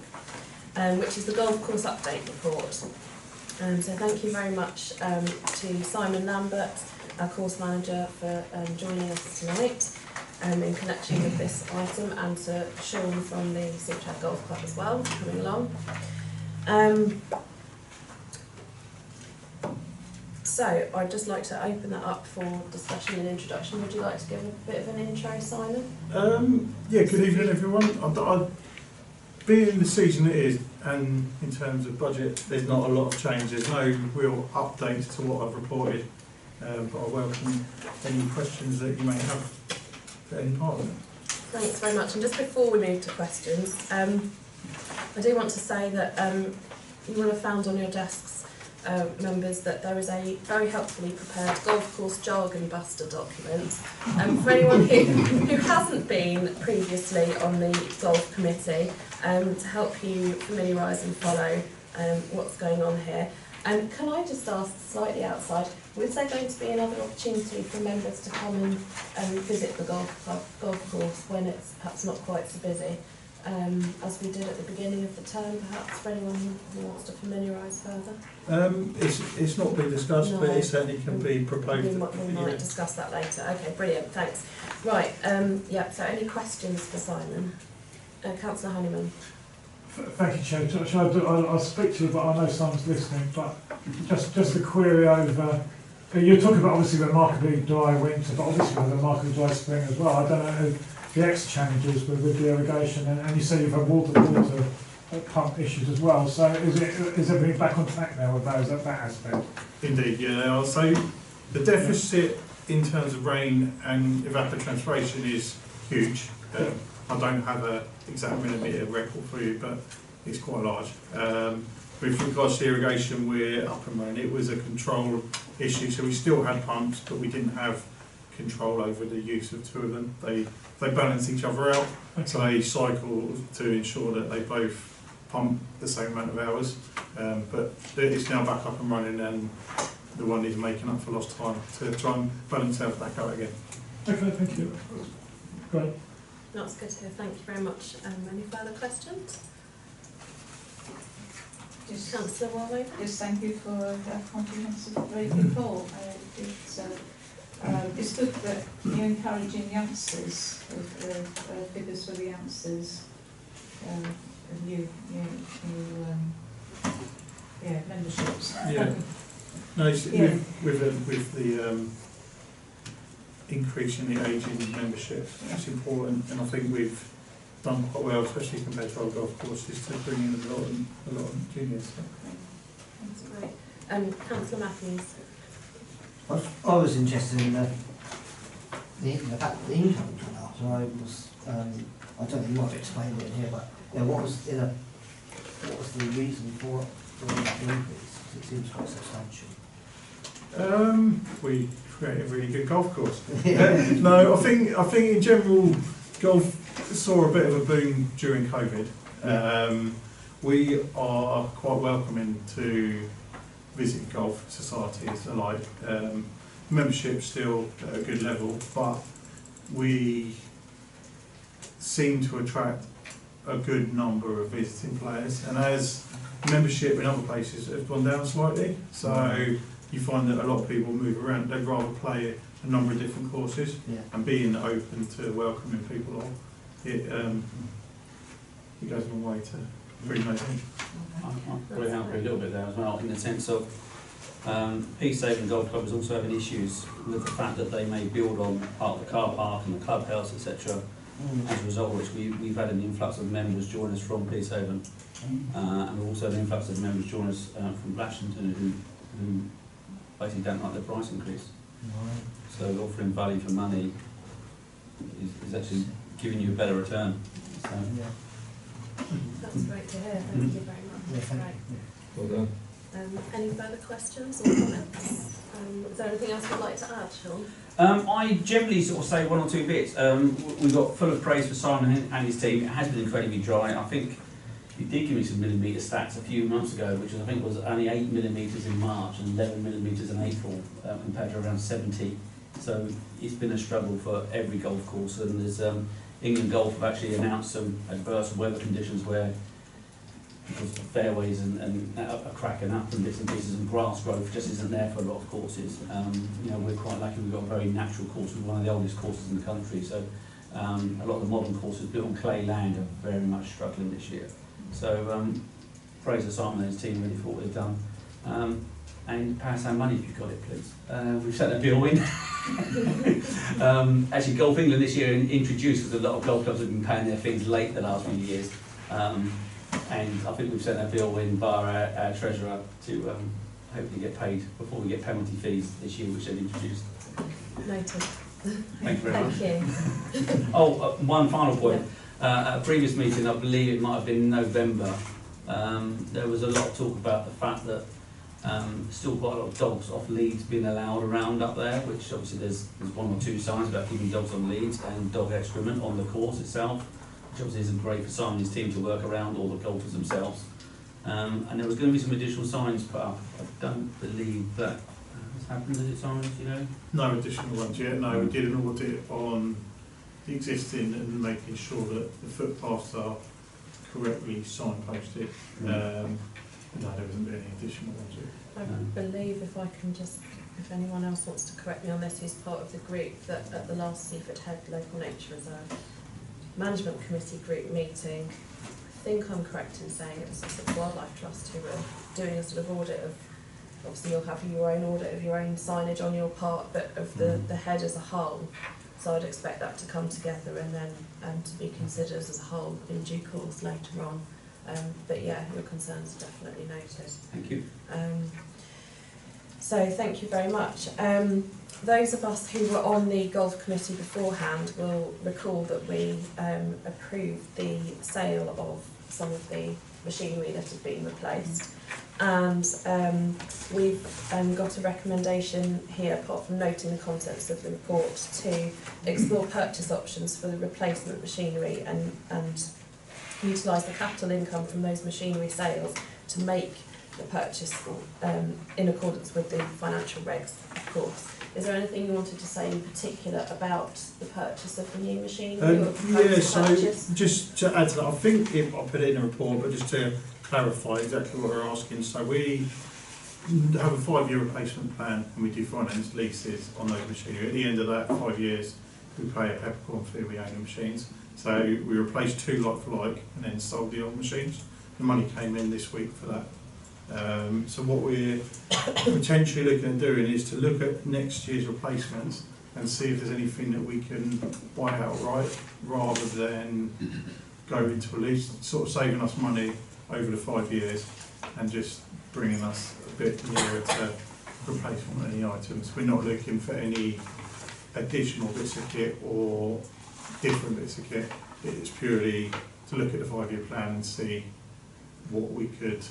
which is the golf course update report. So thank you very much to Simon Lambert, our course manager, for joining us tonight in connection with this item, and to Sean from the Seaford Golf Club as well, coming along. So I'd just like to open that up for discussion and introduction. Would you like to give a bit of an intro, Simon? Yeah, good evening everyone. Being the season it is, and in terms of budget, there's not a lot of change. There's no real updates to what I've reported, but I welcome any questions that you may have for any part of it. Thanks very much. And just before we move to questions, I do want to say that you will have found on your desks, members, that there is a very helpfully prepared golf course jargon buster document for anyone who hasn't been previously on the golf committee, to help you familiarise and follow what's going on here. And can I just ask, slightly outside, is there going to be another opportunity for members to come and visit the golf course when it's perhaps not quite so busy, as we did at the beginning of the term, perhaps, for anyone who wants to familiarise further? It's not been discussed, No. but it certainly can be proposed. We might discuss that later. Okay, brilliant, thanks. Right, yeah, so any questions for Simon? Councillor Honeyman. Thank you, Chair. I'll speak to you, but I know someone's listening. But just a query over. You're talking about obviously remarkably dry winter, but obviously a remarkably dry spring as well. I don't know the exchanges with the irrigation, and you say you've had water pump issues as well. So is everything back on track now with those at that aspect? Indeed, yeah. So the deficit in terms of rain and evapotranspiration is huge. I don't have an exact millimetre record for you, but it's quite large. With regards to irrigation, we're up and running. It was a control issue, so we still had pumps, but we didn't have control over the use of two of them. They balance each other out, so they cycle to ensure that they both pump the same amount of hours. But it's now back up and running, and the one is making up for lost time to try and balance out back out again. Okay, thank you. Great. That's good to hear. Thank you very much. Any further questions? Yes. Councillor Warley? Yes, thank you for a comprehensive report. It's good that you're encouraging youngsters, figures for the youngsters, memberships. Yeah. No, it's, Yeah. with the increase in the age in membership, it's important, and I think we've done quite well, especially compared to our golf courses, to bring in a lot of juniors. So. That's great. Councillor Matthews? I was interested in the fact that the income went up. So I was, I don't know, you might have explained it in here, but what was the reason for that increase? Because it seems quite substantial. We create a really good golf course. No, I think in general, golf saw a bit of a boom during COVID. We are quite welcoming to visit golf societies alike. Membership's still at a good level, but we seem to attract a good number of visiting players, and as membership in other places has gone down slightly, so you find that a lot of people move around. They'd rather play a number of different courses, and being open to welcoming people on, it goes a long way to bring those in. I'll probably help you a little bit there as well, in the sense of Peacehaven Golf Club is also having issues with the fact that they may build on part of the car park and the clubhouse, etc. As a result of which we've had an influx of members join us from Peacehaven, and we've also had an influx of members join us from Blatchington who basically don't like the price increase. So offering value for money is actually giving you a better return. So. That's great to hear. Thank you very much. That's great. Well done. Any further questions or comments? Is there anything else you'd like to add, Sean? I generally sort of say one or two bits. We got full of praise for Simon and his team. It has been incredibly dry. I think you did give me some millimetre stats a few months ago, which I think was only 8 millimetres in March and 11 millimetres in April, compared to around 70. So it's been a struggle for every golf course, and there's England Golf have actually announced some adverse weather conditions where, because the fairways and are cracking up and bits and pieces, and grass growth just isn't there for a lot of courses. You know, we're quite lucky we've got a very natural course with one of the oldest courses in the country, so a lot of the modern courses built on clay land are very much struggling this year. So praise to Simon and his team really for what they've done. And pass our money if you've got it, please. We've sent a bill in. Actually, Golf England this year introduced, because a lot of golf clubs have been paying their fees late the last few years. And I think we've sent a bill in by our treasurer to hopefully get paid before we get penalty fees this year, which they've introduced. Noted. Thank you very much. Thank you. Oh, one final point. At a previous meeting, I believe it might have been November, there was a lot of talk about the fact that still quite a lot of dogs off leads being allowed around up there, which obviously there's one or two signs about keeping dogs on leads and dog excrement on the course itself, which obviously isn't great for Simon and his team to work around, or the golfers themselves. And there was going to be some additional signs put up. I don't believe that has happened, is it, Simon, do you know? No additional ones yet. No, we did an audit on the existing and making sure that the footpaths are correctly signposted. No, there hasn't been any additional ones yet. I believe, if anyone else wants to correct me on this, who's part of the group, that at the last Seaford Head Local Nature Reserve Management Committee group meeting, I think I'm correct in saying it was the Sussex Wildlife Trust who were doing a sort of audit of, obviously you'll have your own audit of your own signage on your part, but of the head as a whole. So I'd expect that to come together and then to be considered as a whole in due course later on. But yeah, your concerns are definitely noted. Thank you. So thank you very much. Those of us who were on the golf committee beforehand will recall that we approved the sale of some of the machinery that had been replaced, and we've got a recommendation here, apart from noting the contents of the report, to explore purchase options for the replacement machinery and utilise the capital income from those machinery sales to make the purchase in accordance with the financial regs, of course. Is there anything you wanted to say in particular about the purchase of the new machinery? Yeah, so just to add to that, I think I'll put it in a report, but just to clarify exactly what we're asking. So we have a 5-year replacement plan, and we do finance leases on those machinery. At the end of that 5 years, we pay a peppercorn fee, we own the machines. So we replaced 2 like for like and then sold the old machines. The money came in this week for that. So what we're potentially looking at doing is to look at next year's replacements and see if there's anything that we can buy outright rather than go into a lease, sort of saving us money over the 5 years and just bringing us a bit nearer to replacement of any items. We're not looking for any additional bits of kit or different bits of kit. It's purely to look at the 5-year plan and see what we could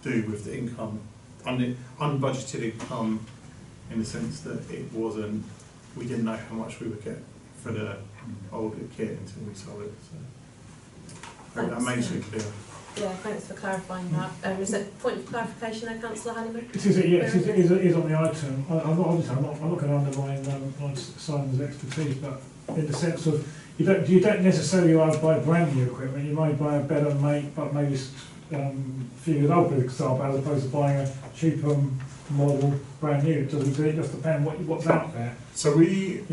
do with the income, unbudgeted income, in the sense that we didn't know how much we would get for the older kit until we sold it. So that makes it clear. Yeah, thanks for clarifying that. Is it point of clarification there, Councillor Hannigan? It is on the item. I'm not going to undermine Simon's expertise, but in the sense of you don't necessarily buy brand new equipment. You might buy a better make, but maybe few years old, for example, as opposed to buying a cheaper model brand new. It just depend what's out there. So we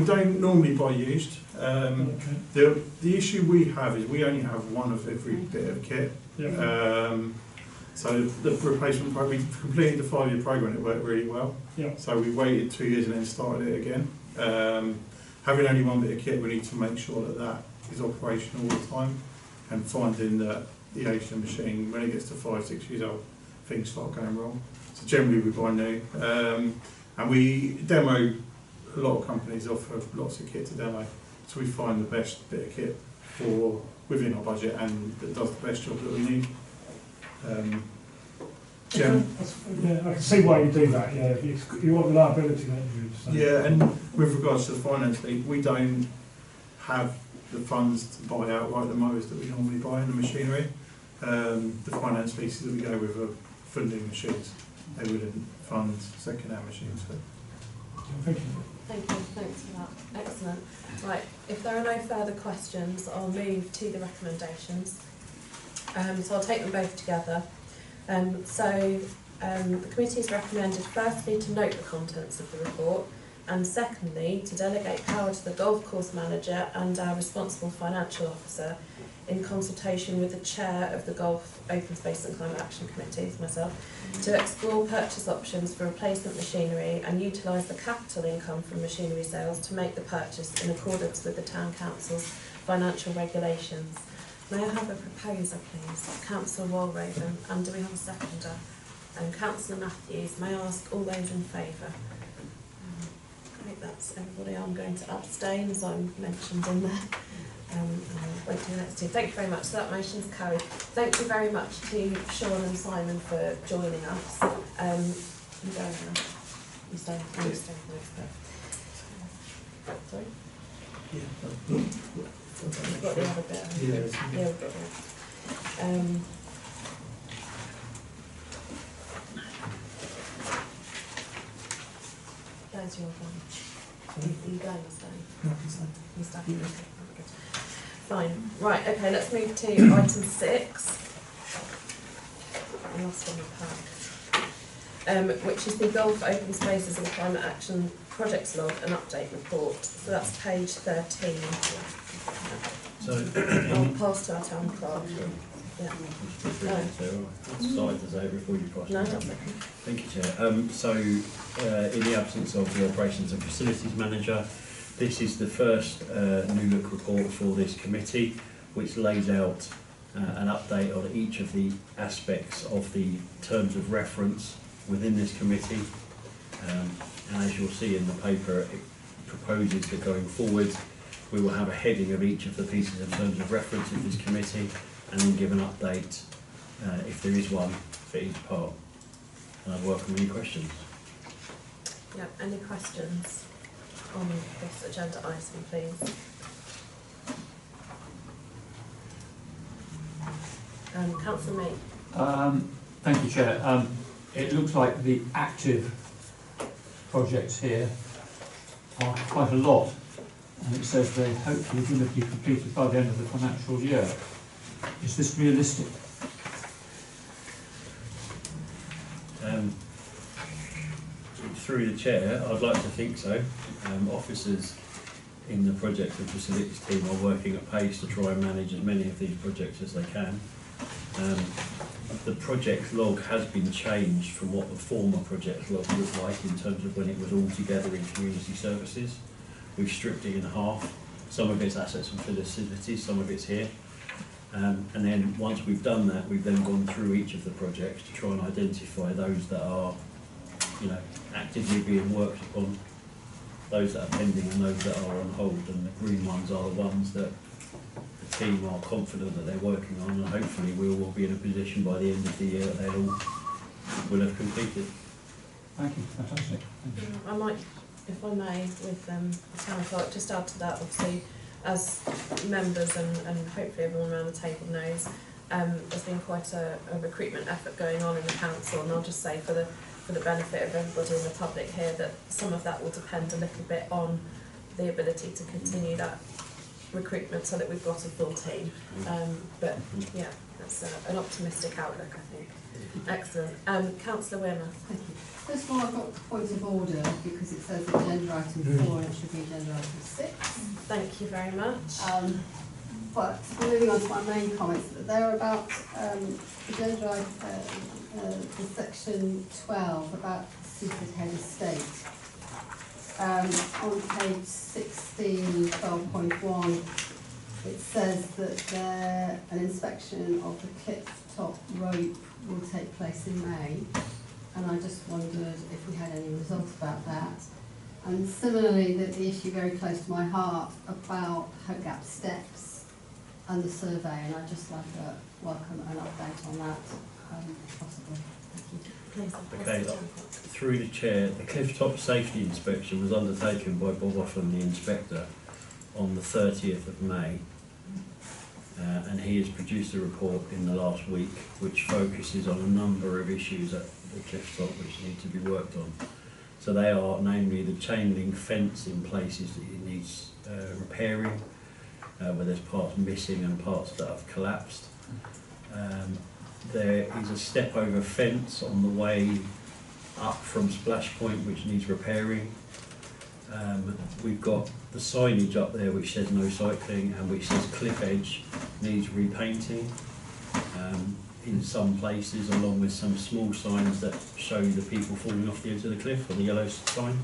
don't normally buy used. The issue we have is we only have one of every bit of kit. So the replacement program, we completed the 5-year program. It worked really well. So we waited 2 years and then started it again. Having only one bit of kit, we need to make sure that is operational all the time, and finding that the age of the machine, when it gets to 5-6 years old, things start going wrong. So generally we buy new, and we demo. A lot of companies offer lots of kit to demo, so we find the best bit of kit for within our budget and that does the best job that we need. I can see why you do that. Yeah, you want reliability, don't you? So. Yeah, and with regards to the finance league, we don't have the funds to buy outright the mowers that we normally buy and the machinery. The finance leases that we go with are funding machines. They wouldn't fund second-hand machines. So. Thank you. Thank you, thanks for that. Excellent. Right, if there are no further questions, I'll move to the recommendations. So I'll take them both together. The committee has recommended firstly to note the contents of the report, and secondly to delegate power to the golf course manager and our responsible financial officer in consultation with the chair of the Golf, Open Space and Climate Action Committee, myself, to explore purchase options for replacement machinery and utilise the capital income from machinery sales to make the purchase in accordance with the Town Council's financial regulations. May I have a proposer, please? Councillor Walraven, and do we have a seconder? Councillor Matthews. May I ask all those in favour? Great, that's everybody. I'm going to abstain, as I'm mentioned in there. I won't do the next two. Thank you very much. So that motion's carried. Thank you very much to Sean and Simon for joining us. You go now. You stay. You stay for this bit. Sorry? We've got the other bit. Yeah, we've got it. There's your one. You go, you stay. You stay. Good. Fine. Right, okay, let's move to item 6. The last one we packed. Which is the Golf Open Spaces and Climate Action Projects Log and Update Report. So that's page 13. So I'll pass to our town clerk. Yeah. Sorry to say before you pass. No, that's okay. Thank you, Chair. In the absence of the Operations and Facilities Manager, this is the first New Look report for this committee, which lays out an update on each of the aspects of the terms of reference within this committee. And as you'll see in the paper, it proposes that going forward we will have a heading of each of the pieces of terms of reference in this committee and then give an update, if there is one, for each part. And I'd welcome any questions. Yeah, any questions on this agenda item, please? Councillor Meek. Thank you, Chair. It looks like the active projects here are quite a lot, and it says they're hopefully going to be completed by the end of the financial year. Is this realistic? Through the chair, I'd like to think so. Officers in the projects and facilities team are working at pace to try and manage as many of these projects as they can. The project log has been changed from what the former project log looked like in terms of when it was all together in community services. We've stripped it in half. Some of it's assets and facilities, some of it's here. And then once we've done that, we've then gone through each of the projects to try and identify those that are, actively being worked upon, those that are pending and those that are on hold. And the green ones are the ones that the team are confident that they're working on, and hopefully we will be in a position by the end of the year that they all will have completed. Thank you, fantastic. Thank you. I might, if I may, with the town clerk, just add to that, obviously, as members and hopefully everyone around the table knows, there's been quite a recruitment effort going on in the council, and I'll just say for the benefit of everybody in the public here that some of that will depend a little bit on the ability to continue that recruitment so that we've got a full team. But yeah, that's an optimistic outlook, I think. Excellent. Councillor Weymouth. Thank you. First of all, I've got a point of order because it says agenda item 4 and it should be agenda item 6. Thank you very much. But moving on to my main comments, they're about agenda the section 12 about Seaford Head Estate. On page 16, 12.1, it says that an inspection of the cliff top rope will take place in May, and I just wondered if we had any results about that. And similarly, the issue very close to my heart about Hope Gap steps and the survey, and I'd just like to welcome an update on that, if possible. Thank you. Okay, through the chair, the cliff top safety inspection was undertaken by Bob Offland, the inspector, on the 30th of May. And he has produced a report in the last week which focuses on a number of issues at the cliff top which need to be worked on. So they are namely the chain link fence in places that it needs repairing, where there's parts missing and parts that have collapsed. There is a step over fence on the way up from Splash Point which needs repairing. We've got the signage up there which says no cycling and which says cliff edge needs repainting in some places, along with some small signs that show the people falling off the edge of the cliff, or the yellow sign.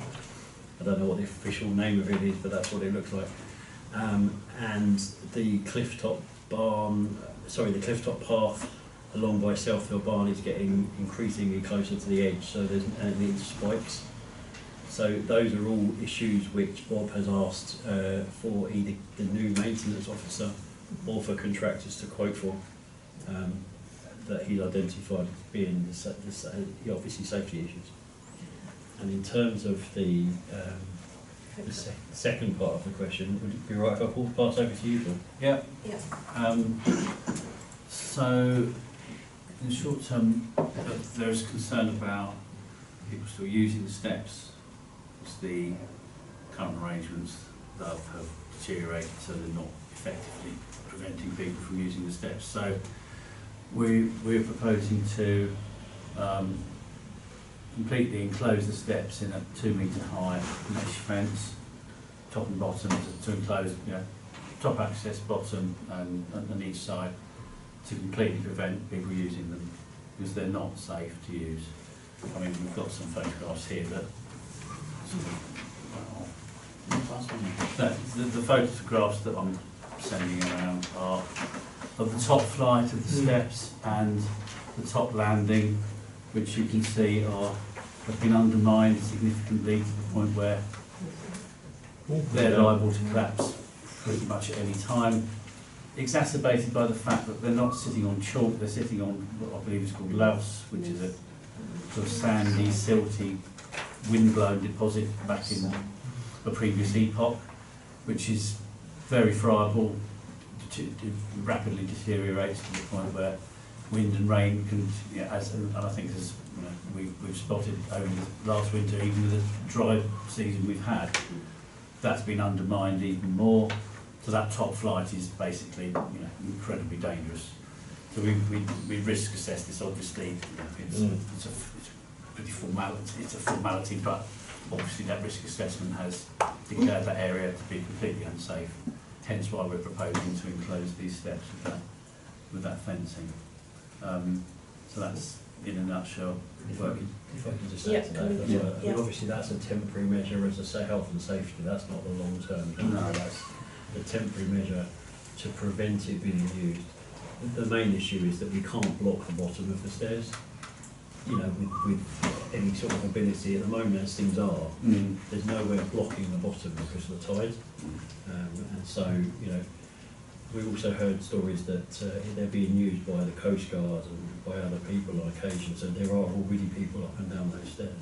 I don't know what the official name of it is, but that's what it looks like. And the cliff top the cliff top path along by Seaford Barn is getting increasingly closer to the edge, so it needs spikes. So those are all issues which Bob has asked for either the new maintenance officer or for contractors to quote for, that he's identified as being obviously safety issues. And in terms of the second part of the question, would it be right if I pass over to you, Paul? Yeah. Yeah. So, in the short term, there is concern about people still using the steps. It's the current arrangements that have deteriorated, so they're not effectively preventing people from using the steps. So, we're proposing to completely enclose the steps in a 2 metre high mesh fence, top and bottom, to enclose, top access, bottom, and on each side, to completely prevent people using them because they're not safe to use. I mean, we've got some photographs here that the photographs that I'm sending around are of the top flight of the steps and the top landing, which you can see have been undermined significantly to the point where they're liable to collapse pretty much at any time, exacerbated by the fact that they're not sitting on chalk, they're sitting on what I believe is called louse, which is a sort of sandy, silty, wind-blown deposit back in a previous epoch, which is very friable, rapidly deteriorates to the point where wind and rain can, and I think as we've spotted over the last winter, even with the dry season we've had, that's been undermined even more. So that top flight is basically incredibly dangerous. So we risk assess this. Obviously, it's a pretty formality. It's a formality, but obviously that risk assessment has declared that area to be completely unsafe. Hence why we're proposing to enclose these steps with that fencing. So that's in a nutshell. If I can just add to that, I mean, obviously that's a temporary measure as I say, health and safety. That's not the long term. No. That's a temporary measure to prevent it being used. The main issue is that we can't block the bottom of the stairs. With any sort of ability at the moment, as things are, there's no way of blocking the bottom because of the tide. And so, we also heard stories that they're being used by the Coast Guard and by other people on occasion, so there are already people up and down those stairs,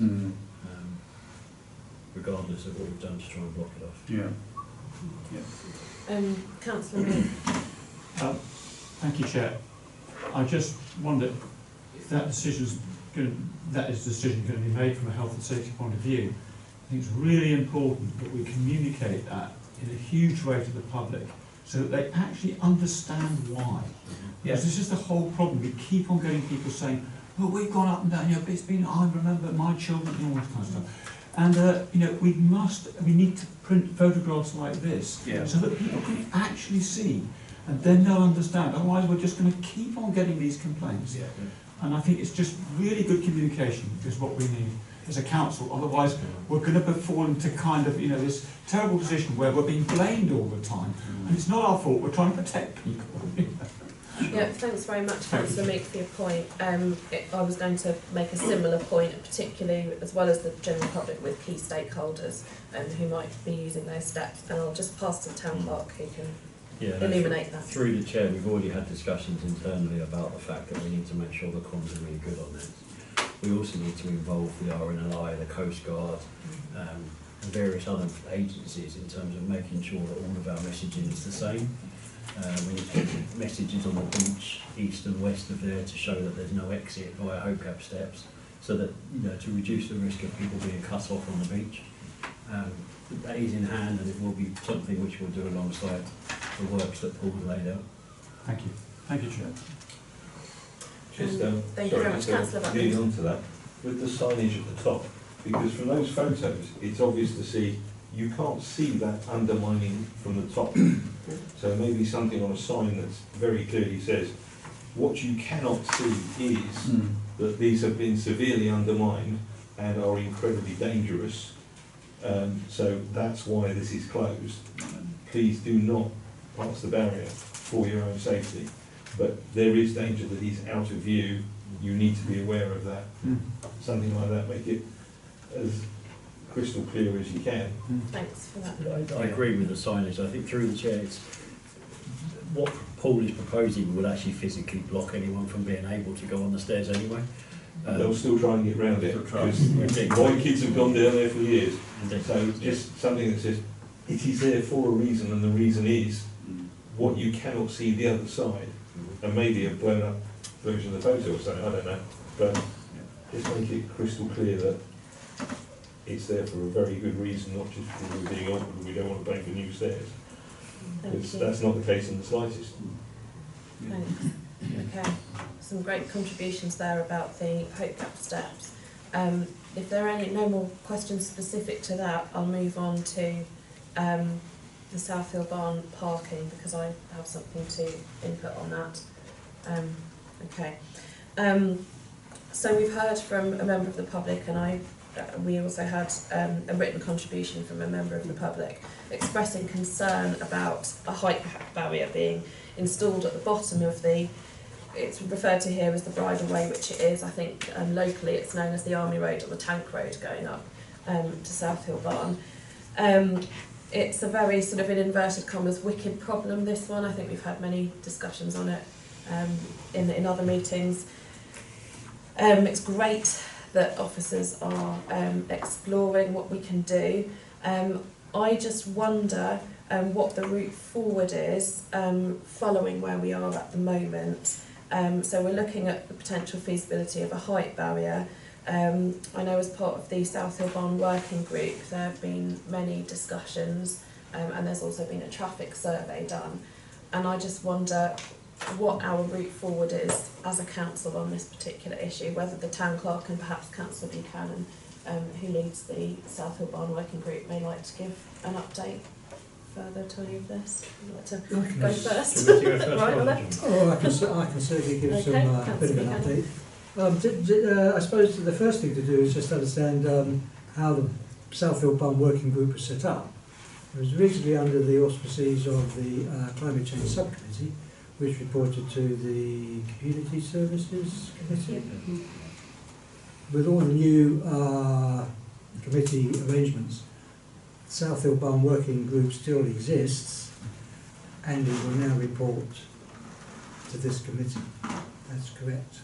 regardless of what we've done to try and block it off. Councillor Moore. Thank you, Chair. I just wondered if that decision going to be made from a health and safety point of view. I think it's really important that we communicate that in a huge way to the public, so that they actually understand why. Yes, this is the whole problem. We keep on getting people saying, "Well, we've gone up and down. It's been. I remember my children and all that kind of stuff." And we need to print photographs like this, so that people can actually see, and then they'll understand. Otherwise, we're just going to keep on getting these complaints. And I think it's just really good communication is what we need as a council. Otherwise, we're going to fall into kind of this terrible position where we're being blamed all the time, and it's not our fault. We're trying to protect people. Thanks very much, Councillor Meek, for your point. I was going to make a similar point, particularly as well as the general public, with key stakeholders who might be using those steps. And I'll just pass to the town clerk who can illuminate that. Through the chair, we've already had discussions internally about the fact that we need to make sure the comms are really good on this. We also need to involve the RNLI, the Coast Guard, and various other agencies in terms of making sure that all of our messaging is the same. We need to put messages on the beach, east and west of there, to show that there's no exit via Hopegap steps, so that to reduce the risk of people being cut off on the beach. That is in hand, and it will be something which we'll do alongside the works that Paul's laid out. Thank you. Thank you, Chair. Thank you very much, Councillor Getting on to that, with the signage at the top, because from those photos, it's obvious to see you can't see that undermining from the top. So maybe something on a sign that very clearly says, what you cannot see is that these have been severely undermined and are incredibly dangerous. So that's why this is closed. Please do not pass the barrier for your own safety. But there is danger that he's out of view. You need to be aware of that. Something like that, make it as crystal clear as you can. Thanks for that. I agree with the signage. I think through the chair, what Paul is proposing would actually physically block anyone from being able to go on the stairs anyway. They'll still try and get round it, because my kids have gone down there for years. So just something that says, it is there for a reason, and the reason is what you cannot see the other side. And maybe a blown up version of the photo or something, I don't know. But just make it crystal clear that it's there for a very good reason, not just because we're being offered and we don't want to pay for new stairs. Because that's not the case in the slightest. Thanks. Okay, some great contributions there about the Hopegap steps. If there are no more questions specific to that, I'll move on to the Southfield Barn parking, because I have something to input on that. So we've heard from a member of the public, and we also had a written contribution from a member of the public expressing concern about a height barrier being installed at the bottom of the, it's referred to here as the bridleway, which it is. I think locally it's known as the Army Road or the Tank Road going up to South Hill Barn. It's a very sort of, in inverted commas, wicked problem, this one. I think we've had many discussions on it in other meetings. It's great that officers are exploring what we can do. I just wonder what the route forward is following where we are at the moment. So we're looking at the potential feasibility of a height barrier. I know as part of the South Hill Barn working group there have been many discussions and there's also been a traffic survey done, and I just wonder what our route forward is as a council on this particular issue, whether the town clerk and perhaps Councillor Buchanan, who leads the South Hill Barn working group, may like to give an update further to any of this. I'd like to go first. Right, oh, I can certainly give some bit of an update. I suppose the first thing to do is just understand how the South Hill Barn working group was set up. It was originally under the auspices of the Climate Change Subcommittee, which reported to the Community Services Committee. With all the new committee arrangements, South Hill Barn working group still exists, and it will now report to this committee. That's correct.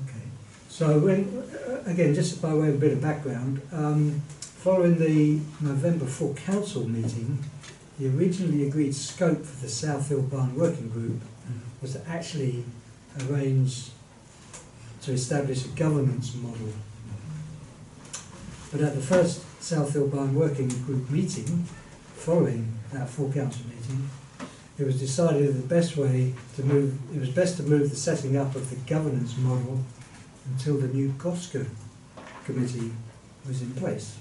Okay. So when, again, just by way of a bit of background, following the November 4 council meeting, the originally agreed scope for the South Hill Barn working group was to actually arrange to establish a governance model. But at the first South Hill Barn working group meeting, following that full council meeting, it was decided that the best way to move, it was best to move the setting up of the governance model until the new GOSCA committee was in place,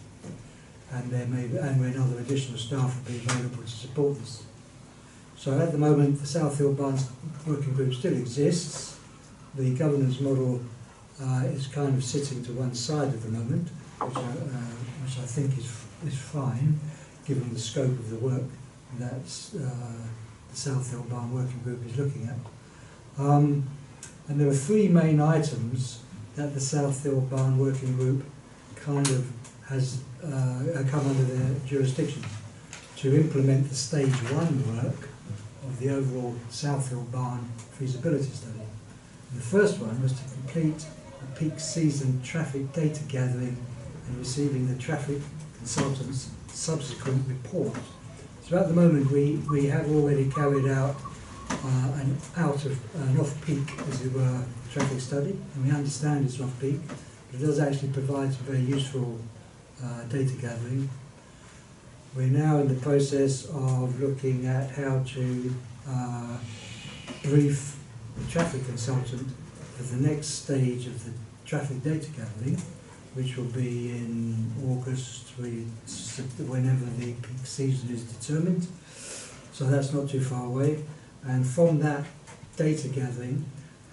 and there may, and when other additional staff would be available to support this. So at the moment, the South Hill Barn working group still exists. The governance model is kind of sitting to one side at the moment, which I think is fine, given the scope of the work that the South Hill Barn working group is looking at. And there are three main items that the South Hill Barn working group kind of has come under their jurisdiction to implement the stage 1 work of the overall South Hill Barn feasibility study. And the first one was to complete the peak season traffic data gathering and receiving the traffic consultant's subsequent report. So at the moment we have already carried out an off-peak, as it were, traffic study, and we understand it's off-peak, but it does actually provide some very useful data gathering. We're now in the process of looking at how to brief the traffic consultant for the next stage of the traffic data gathering, which will be in August, whenever the peak season is determined. So that's not too far away. And from that data gathering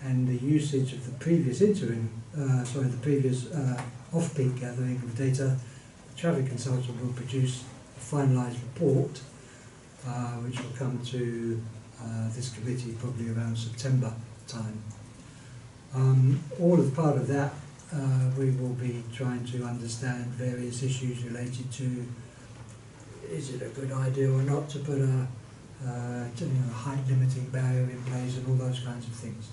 and the usage of the previous off-peak gathering of data, the traffic consultant will produce a finalised report, which will come to this committee probably around September time. All as part of that, we will be trying to understand various issues related to, is it a good idea or not to put a height limiting barrier in place and all those kinds of things.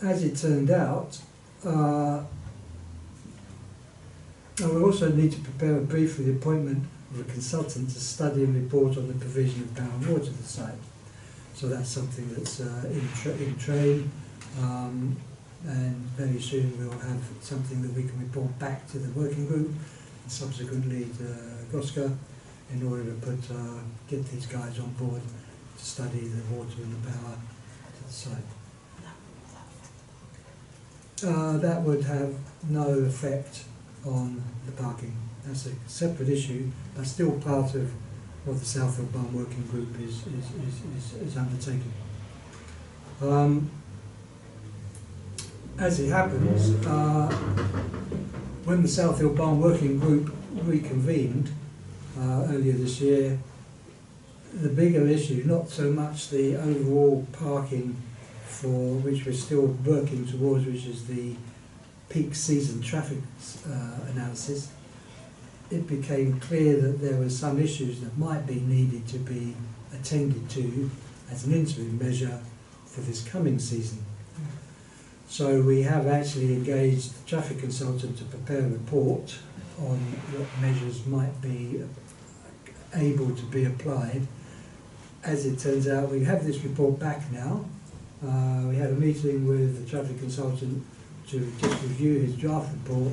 As it turned out, we also need to prepare a brief for the appointment of a consultant to study and report on the provision of power and water to the site. So that's something that's in train, and very soon we'll have something that we can report back to the working group and subsequently to GOSCA in order to get these guys on board to study the water and the power to the site. That would have no effect on the parking. That's a separate issue, but still part of what the South Hill Barn working group is undertaking. As it happens, when the South Hill Barn working group reconvened earlier this year, the bigger issue, not so much the overall parking for which we're still working towards, which is the peak season traffic analysis. It became clear that there were some issues that might be needed to be attended to as an interim measure for this coming season. So we have actually engaged the traffic consultant to prepare a report on what measures might be able to be applied. As it turns out, we have this report back now. We had a meeting with the traffic consultant to just review his draft report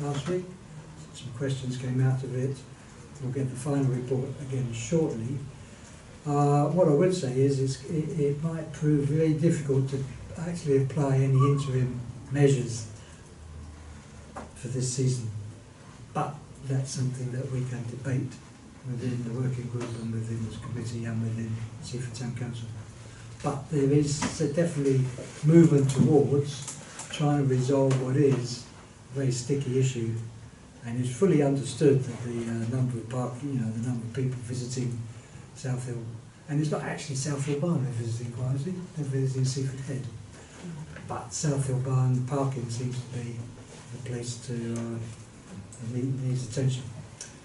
last week. Some questions came out of it. We'll get the final report again shortly. What I would say is it might prove very difficult to actually apply any interim measures for this season. But that's something that we can debate within the working group and within this committee and within Seaford Town Council. But there is definitely movement towards trying to resolve what is a very sticky issue, and it's fully understood that the number of the number of people visiting South Hill, and it's not actually South Hill Barn they're visiting quite honestly, they're visiting Seaford Head. But South Hill Barn parking seems to be the place to needs attention.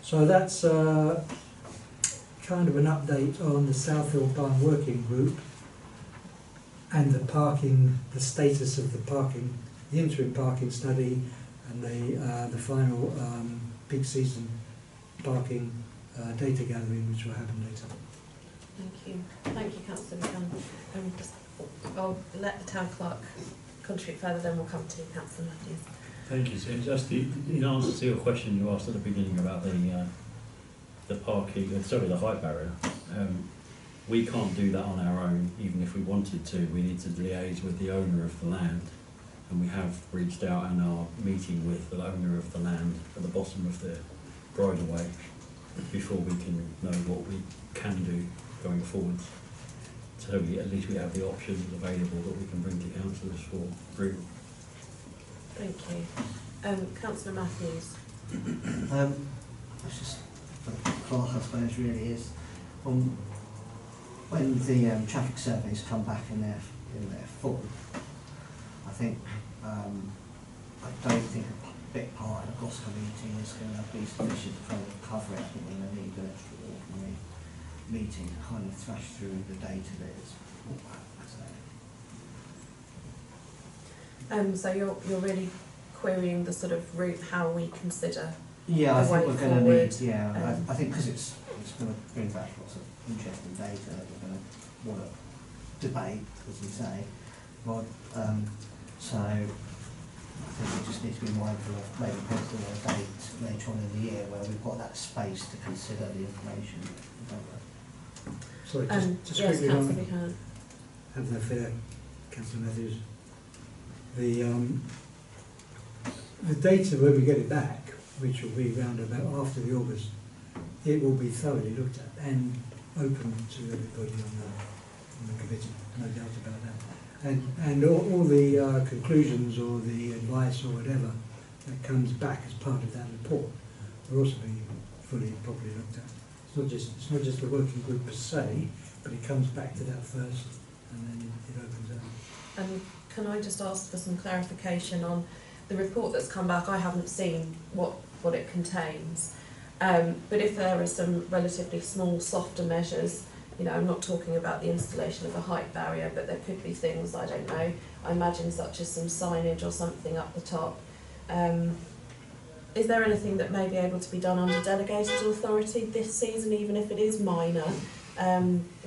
So that's kind of an update on the South Hill Barn working group and the status of the parking, the interim parking study, and the final peak season parking data gathering, which will happen later. Thank you, Councillor Buchanan. I'll let the town clerk contribute further, then we'll come to Councillor Matthews. Thank you. So just in answer to your question you asked at the beginning about the parking, the height barrier, we can't do that on our own, even if we wanted to. We need to liaise with the owner of the land, and we have reached out and are meeting with the owner of the land at the bottom of the bridleway before we can know what we can do going forward. So at least we have the options available that we can bring to councillors for approval. Thank you. Councillor Matthews. It's just the clerk, I suppose, really is when the traffic surveys come back in their full. I think I don't think a big part of the Gosco meeting is going to be sufficient to kind of cover it. I think we're going to need an extraordinary meeting to kind of thrash through the data that is. So you're really querying the sort of route, how we consider. Yeah, I think we're going to need. Yeah, I think because it's going to bring back lots of interesting data that we're going to want to debate, as you say. Right. So I think we just need to be mindful of maybe penciling a date later on in the year where we've got that space to consider the information. Sorry, just yes, quickly Councillor Buchanan. Have no fear, Councillor Matthews. The data when we get it back, which will be round about after the August, it will be thoroughly looked at and open to everybody on the committee, no doubt about that. And all the conclusions or the advice or whatever that comes back as part of that report will also be fully and properly looked at. It's not just the working group per se, but it comes back to that first, and then it opens up. And can I just ask for some clarification on the report that's come back? I haven't seen what it contains, but if there are some relatively small, softer measures, I'm not talking about the installation of a height barrier, but there could be things, I don't know, I imagine such as some signage or something up the top. Is there anything that may be able to be done under delegated authority this season, even if it is minor,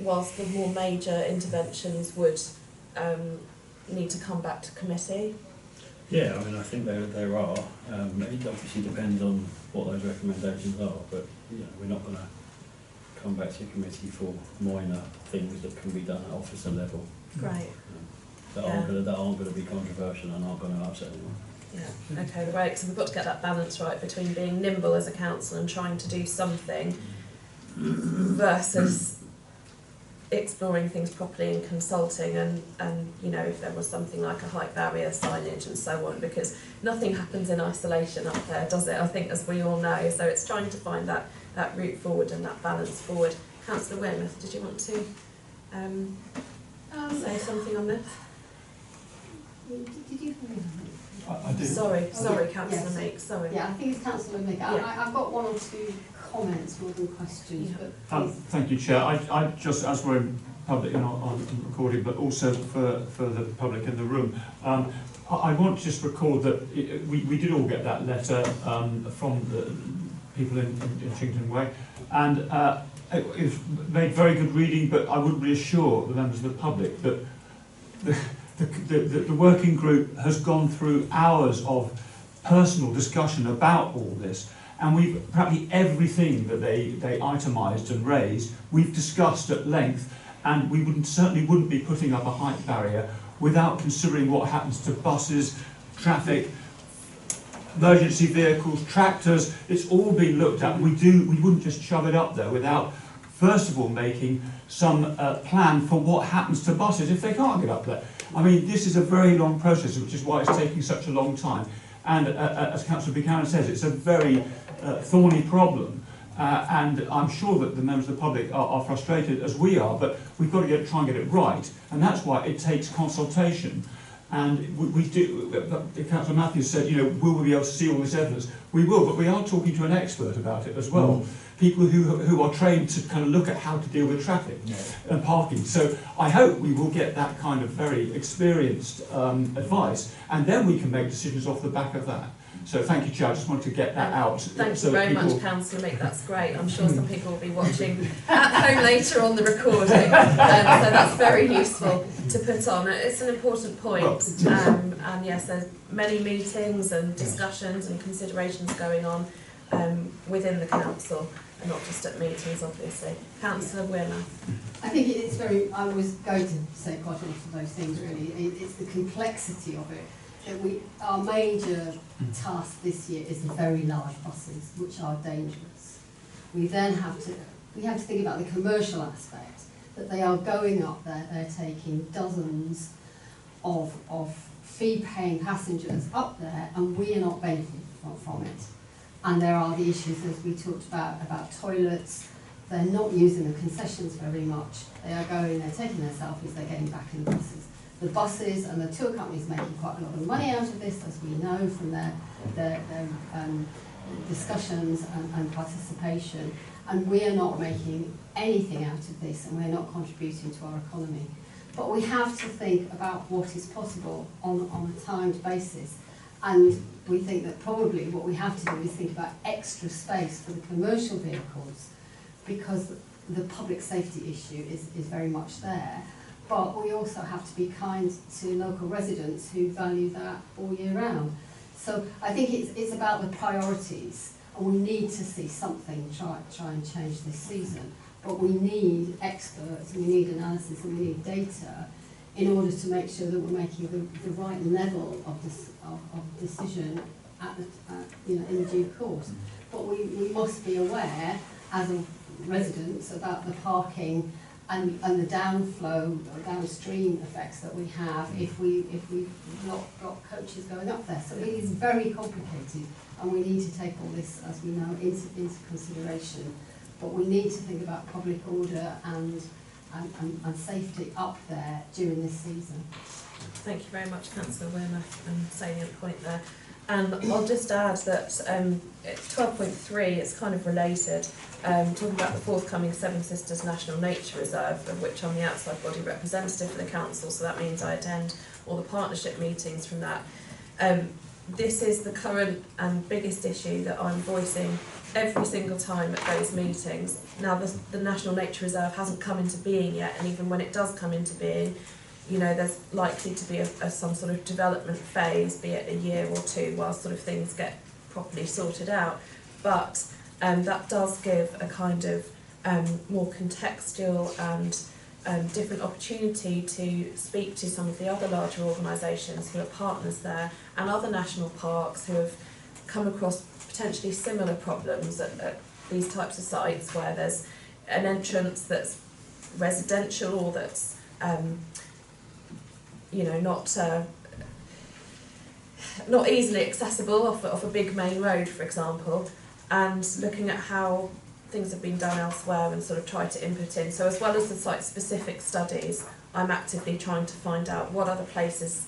whilst the more major interventions would need to come back to committee? Yeah, I mean, I think there are. It obviously depends on what those recommendations are, but we're not going to come back to committee for minor things that can be done at officer level. Great. That aren't going to be controversial and aren't going to upset anyone. Yeah, okay, great. So we've got to get that balance right between being nimble as a council and trying to do something versus exploring things properly and consulting and if there was something like a height barrier, signage and so on, because nothing happens in isolation up there, does it? I think, as we all know. So it's trying to find that route forward and that balance forward. Councillor Weymouth, did you want to say something on this? Did you? I did. Sorry, Oh, Councillor yes. Meek, sorry. Yeah, I think it's Councillor Mick. Yeah. I've got one or two comments more than questions, but please. Thank you, Chair. I just, as we're in public and on recording, but also for the public in the room, I want to just record that we did all get that letter from the people in Chington Way, and it was made very good reading, but I would reassure the members of the public that the working group has gone through hours of personal discussion about all this, and we've practically everything that they itemised and raised, we've discussed at length, and we certainly wouldn't be putting up a height barrier without considering what happens to buses, traffic, emergency vehicles, tractors. It's all been looked at. We wouldn't just shove it up there without first of all making some plan for what happens to buses if they can't get up there. I mean, this is a very long process, which is why it's taking such a long time. And as Councillor Buchanan says, it's a very thorny problem. And I'm sure that the members of the public are frustrated, as we are, but we've got to try and get it right. And that's why it takes consultation. And we do, Councillor Matthews said, will we be able to see all this evidence? We will, but we are talking to an expert about it as well. People who are trained to kind of look at how to deal with traffic and parking. So I hope we will get that kind of very experienced advice, and then we can make decisions off the back of that. So thank you, Chair. I just wanted to get that out. Thank you very much, Councillor Mick. That's great. I'm sure some people will be watching at home later on the recording. So that's very useful to put on. It's an important point. And yes, there's many meetings and discussions and considerations going on within the council, and not just at meetings, obviously. Councillor Weymouth. I think it's very, I was going to say quite a lot of those things really. It's the complexity of it. Our major task this year is the very large buses, which are dangerous. We then have to think about the commercial aspect, that they are going up there, they're taking dozens of fee-paying passengers up there, and we are not benefiting from it. And there are the issues, as we talked about toilets. They're not using the concessions very much. They are going, they're taking their selfies, they're getting back in the buses. The buses and the tour companies making quite a lot of money out of this, as we know from their discussions and participation. And we are not making anything out of this, and we're not contributing to our economy. But we have to think about what is possible on a timed basis. And we think that probably what we have to do is think about extra space for the commercial vehicles, because the public safety issue is very much there. But we also have to be kind to local residents who value that all year round. So I think it's about the priorities, and we need to see something try and change this season. But we need experts, we need analysis, and we need data in order to make sure that we're making the right level of decision in due course. But we must be aware, as a residents, about the parking and the downflow or downstream effects that we have if we block coaches going up there. So it is very complicated, and we need to take all this, as we know, into consideration. But we need to think about public order and safety up there during this season. Thank you very much, Councillor Weymouth, salient point there. And I'll just add that 12.3 is kind of related, talking about the forthcoming Seven Sisters National Nature Reserve, of which I'm the outside body representative for the council, so that means I attend all the partnership meetings from that. This is the current and biggest issue that I'm voicing every single time at those meetings. Now, the National Nature Reserve hasn't come into being yet, and even when it does come into being, there's likely to be some sort of development phase, be it a year or two, while sort of things get properly sorted out. But that does give a kind of more contextual and different opportunity to speak to some of the other larger organisations who are partners there, and other national parks who have come across potentially similar problems at these types of sites, where there's an entrance that's residential or that's not easily accessible off a big main road, for example, and looking at how things have been done elsewhere and sort of tried to input in. So as well as the site-specific studies, I'm actively trying to find out what other places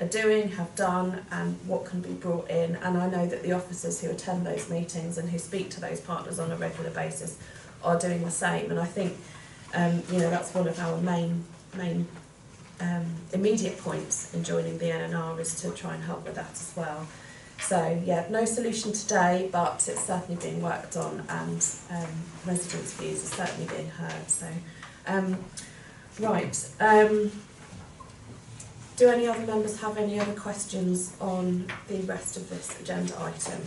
are doing, have done, and what can be brought in. And I know that the officers who attend those meetings and who speak to those partners on a regular basis are doing the same. And I think, you know, that's one of our main immediate points in joining the NNR, is to try and help with that as well. So yeah, no solution today, but it's certainly being worked on, and residents' views are certainly being heard. So, do any other members have any other questions on the rest of this agenda item?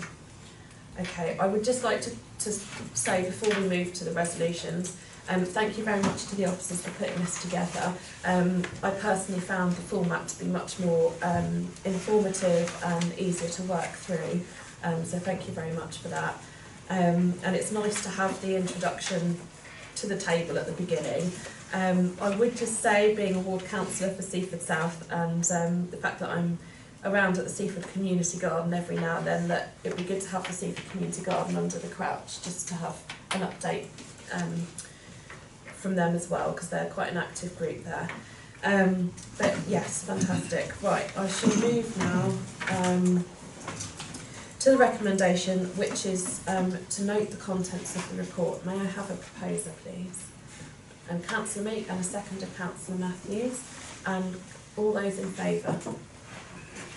Okay, I would just like to say before we move to the resolutions, thank you very much to the officers for putting this together. I personally found the format to be much more informative and easier to work through, so thank you very much for that. And it's nice to have the introduction to the table at the beginning. I would just say, being a ward councillor for Seaford South, and the fact that I'm around at the Seaford Community Garden every now and then, that it would be good to have the Seaford Community Garden under the crouch, just to have an update from them as well, because they're quite an active group there. But yes, fantastic. Right, I shall move now to the recommendation, which is to note the contents of the report. May I have a proposer, please? Councillor Meek, and a seconder, Councillor Matthews, and all those in favour.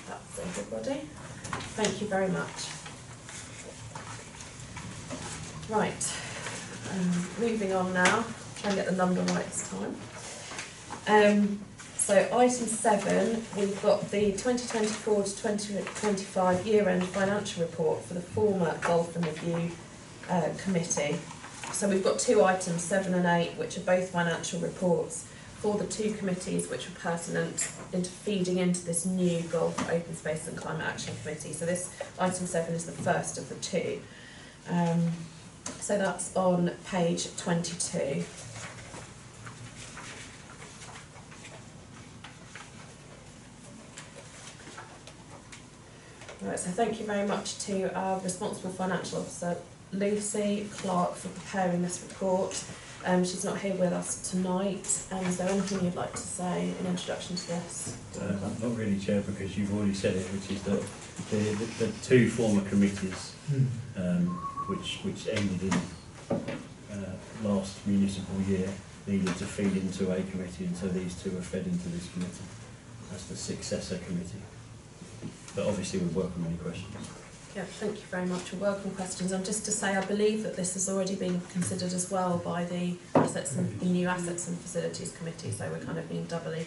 That's everybody. Thank you very much. Right, moving on now. Try and get the number right this time. So item 7, we've got the 2024 to 2025 year-end financial report for the former Golf and Review Committee. So we've got 2 items, 7 and 8, which are both financial reports for the 2 committees which are pertinent into feeding into this new Golf, Open Space and Climate Action Committee. So this item 7 is the first of the 2. So that's on page 22. Right, so thank you very much to our responsible financial officer, Lucy Clark, for preparing this report. She's not here with us tonight. Is there anything you'd like to say in introduction to this? Not really, Chair, because you've already said it, which is that the 2 former committees, which ended in last municipal year, needed to feed into a committee, and so these 2 are fed into this committee. That's the successor committee. But obviously we welcome any questions. Yeah, thank you very much. We welcome questions. And just to say, I believe that this has already been considered as well by the new Assets and Facilities Committee, so we're kind of being doubly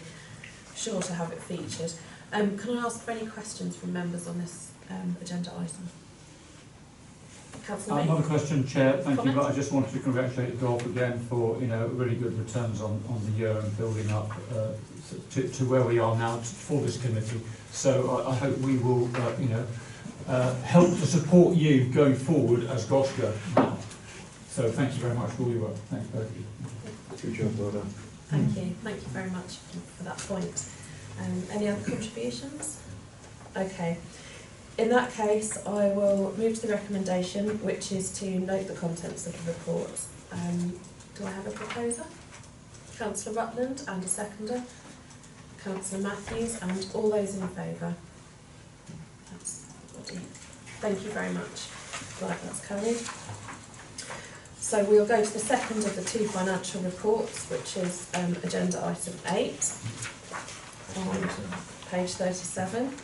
sure to have it featured. Can I ask for any questions from members on this agenda item? Councillor Not a question, Chair, thank Comment? you, but I just wanted to congratulate the Golf again for, you know, really good returns on the year and building up to where we are now for this committee. So I hope we will, help to support you going forward as GOSGA now. So thank you very much for all your work. Thanks both of you. Good job, well done. Thank you. Thank you very much for that point. Any other contributions? Okay. In that case, I will move to the recommendation, which is to note the contents of the report. Do I have a proposer? Councillor Rutland, and a seconder. Councillor Matthews, and all those in favour. That's everybody. Thank you very much. Right, that's carried. So we'll go to the second of the 2 financial reports, which is agenda item 8, on page 37.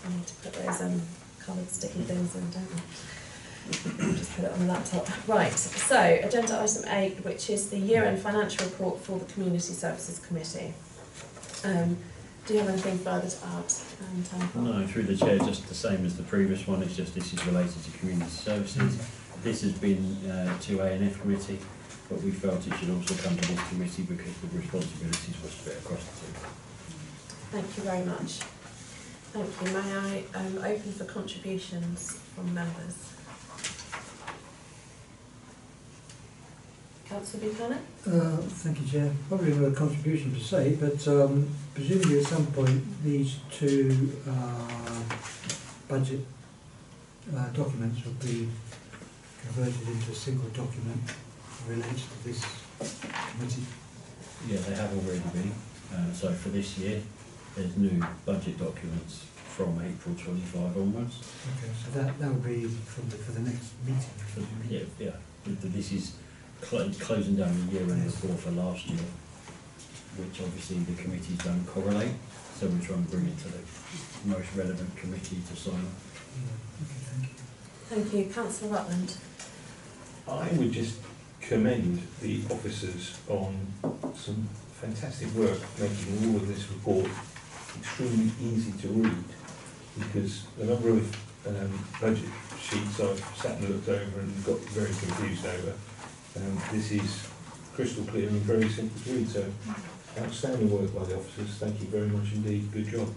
I need to put those coloured sticky things in, don't I? I'll just put it on the laptop. Right, so agenda item 8, which is the year-end financial report for the Community Services Committee. Do you have anything further to add? No, through the Chair, just the same as the previous one, it's just this is related to community services. This has been to A&F committee, but we felt it should also come to this committee because the responsibilities were split across the 2. Thank you very much. Thank you. May I open for contributions from members? Councillor Buchanan? Thank you, Chair. Probably not a contribution to say, but presumably at some point these two budget documents will be converted into a single document related to this committee. Yeah, they have already been. So for this year, there's new budget documents from April 25 onwards. Okay, so that will be for the next meeting. Yeah. This is closing down the year-end report for last year, which obviously the committees don't correlate, so we're trying to bring it to the most relevant committee to sign up. Okay, Thank you. Councillor Rutland? I would just commend the officers on some fantastic work making all of this report extremely easy to read, because the number of budget sheets I've sat and looked over and got very confused over, this is crystal clear and very simple to read, so outstanding work by the officers. Thank you very much indeed. Good job.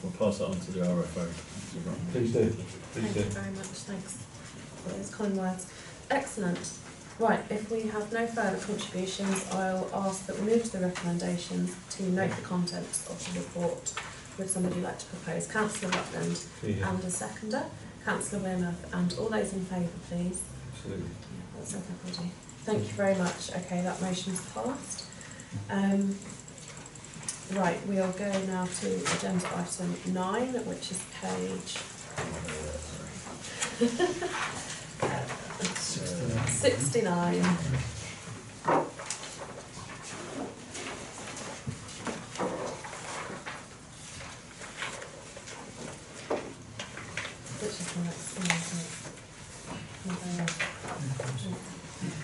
We'll pass that on to the RFO. Please do. Thank you very much. Thanks for those kind words. Excellent. Right, if we have no further contributions, I'll ask that we move to the recommendations to note the contents of the report. Would somebody like to propose? Councillor Rutland and a seconder. Councillor Wearmouth, and all those in favour, please. Absolutely. Yeah, that's everybody. Thank you very much. Okay, that motion's passed. Right, we'll go now to agenda item 9, which is page 69. Which is the next one, isn't it?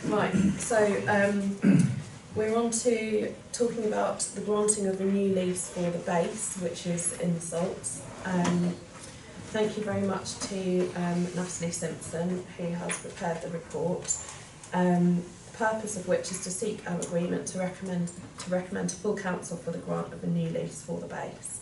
Right, so we're on to talking about the granting of a new lease for the base, which is in the Salts. Thank you very much to Natalie Simpson, who has prepared the report. The purpose of which is to seek our agreement to recommend to full council for the grant of a new lease for the base.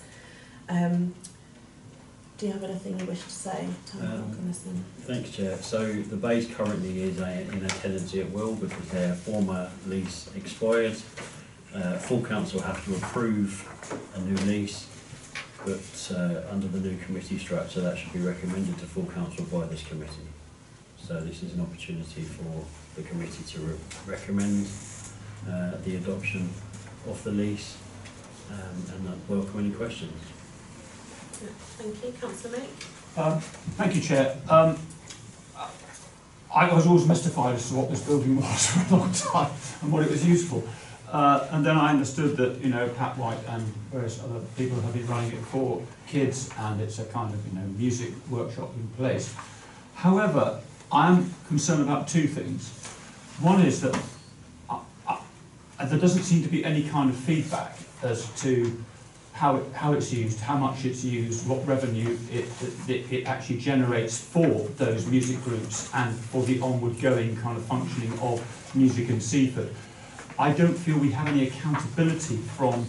Do you have anything you wish to say, on this one? Thanks, Chair. So the base currently is in a tenancy at will because their former lease expired. Full council have to approve a new lease, but under the new committee structure that should be recommended to full council by this committee. So this is an opportunity for the committee to recommend the adoption of the lease, and I'd welcome any questions. Thank you. Councillor Meek? Thank you, Chair. I was always mystified as to what this building was for a long time and what it was used for. And then I understood that, you know, Pat White and various other people have been running it for kids, and it's a kind of, you know, music workshop in place. However, I am concerned about two things. One is that there doesn't seem to be any kind of feedback as to how it's used, how much it's used, what revenue it actually generates for those music groups and for the onward going kind of functioning of music in Seaford. I don't feel we have any accountability from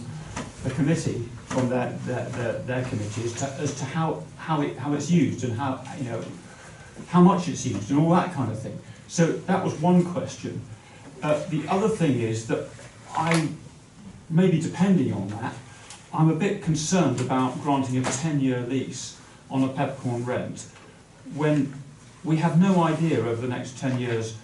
the committee, from their committee, as to how it's used and how much it's used and all that kind of thing. So that was one question. The other thing is that maybe depending on that, I'm a bit concerned about granting a 10-year lease on a peppercorn rent when we have no idea over the next 10 years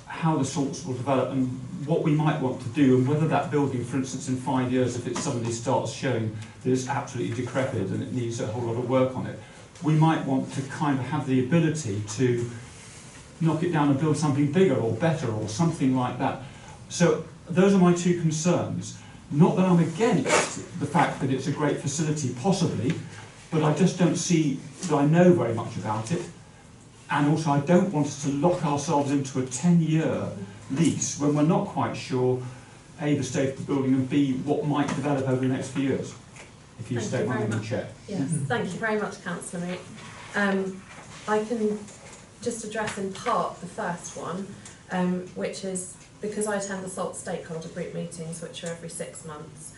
how the Salts will develop and what we might want to do, and whether that building, for instance, in 5 years, if it suddenly starts showing that it's absolutely decrepit and it needs a whole lot of work on it, we might want to kind of have the ability to knock it down and build something bigger or better or something like that. So those are my two concerns. Not that I'm against the fact that it's a great facility, possibly, but I just don't see that I know very much about it. And also I don't want us to lock ourselves into a 10-year lease when we're not quite sure, A, the state of the building, and B, what might develop over the next few years. If you state my name in check. Yes, thank you very much, Councillor Meek. I can just address in part the first one, which is because I attend the SALT stakeholder group meetings, which are every 6 months.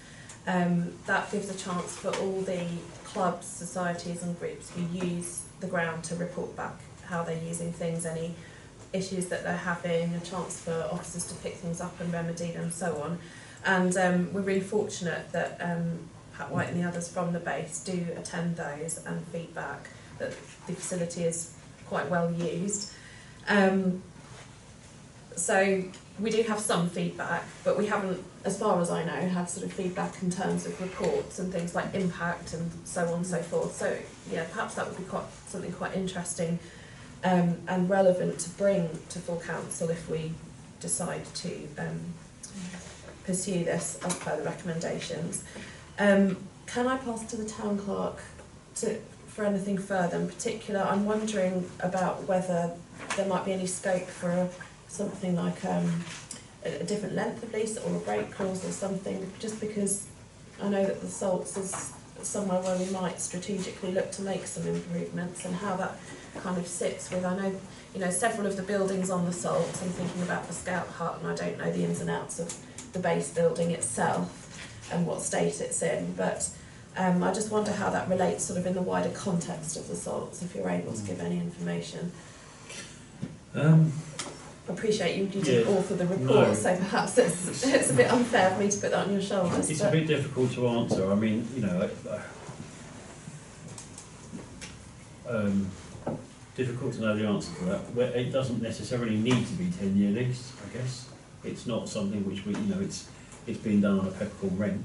That gives a chance for all the clubs, societies and groups who use the ground to report back how they're using things, any issues that they're having, a chance for officers to pick things up and remedy them and so on. And we're really fortunate that Pat White and the others from the base do attend those and feedback that the facility is quite well used. So we do have some feedback, but we haven't, as far as I know, had sort of feedback in terms of reports and things like impact and so on and so forth. So yeah, perhaps that would be something quite interesting and relevant to bring to full council if we decide to pursue this as per the recommendations. Can I pass to the town clerk for anything further in particular? I'm wondering about whether there might be any scope for something like a different length of lease or a break clause or something, just because I know that the Salts is somewhere where we might strategically look to make some improvements, and how that kind of sits with, I know, you know, several of the buildings on the Salts. I'm thinking about the Scout Hut, and I don't know the ins and outs of the base building itself and what state it's in, but I just wonder how that relates sort of in the wider context of the Salts, if you're able to give any information. I appreciate you didn't author the report, so perhaps it's a bit unfair for me to put that on your shoulders. It's a bit difficult to answer. I mean, you know, difficult to know the answer to that. It doesn't necessarily need to be 10-year lease, I guess. It's not something which we, you know, it's been done on a peppercorn rent,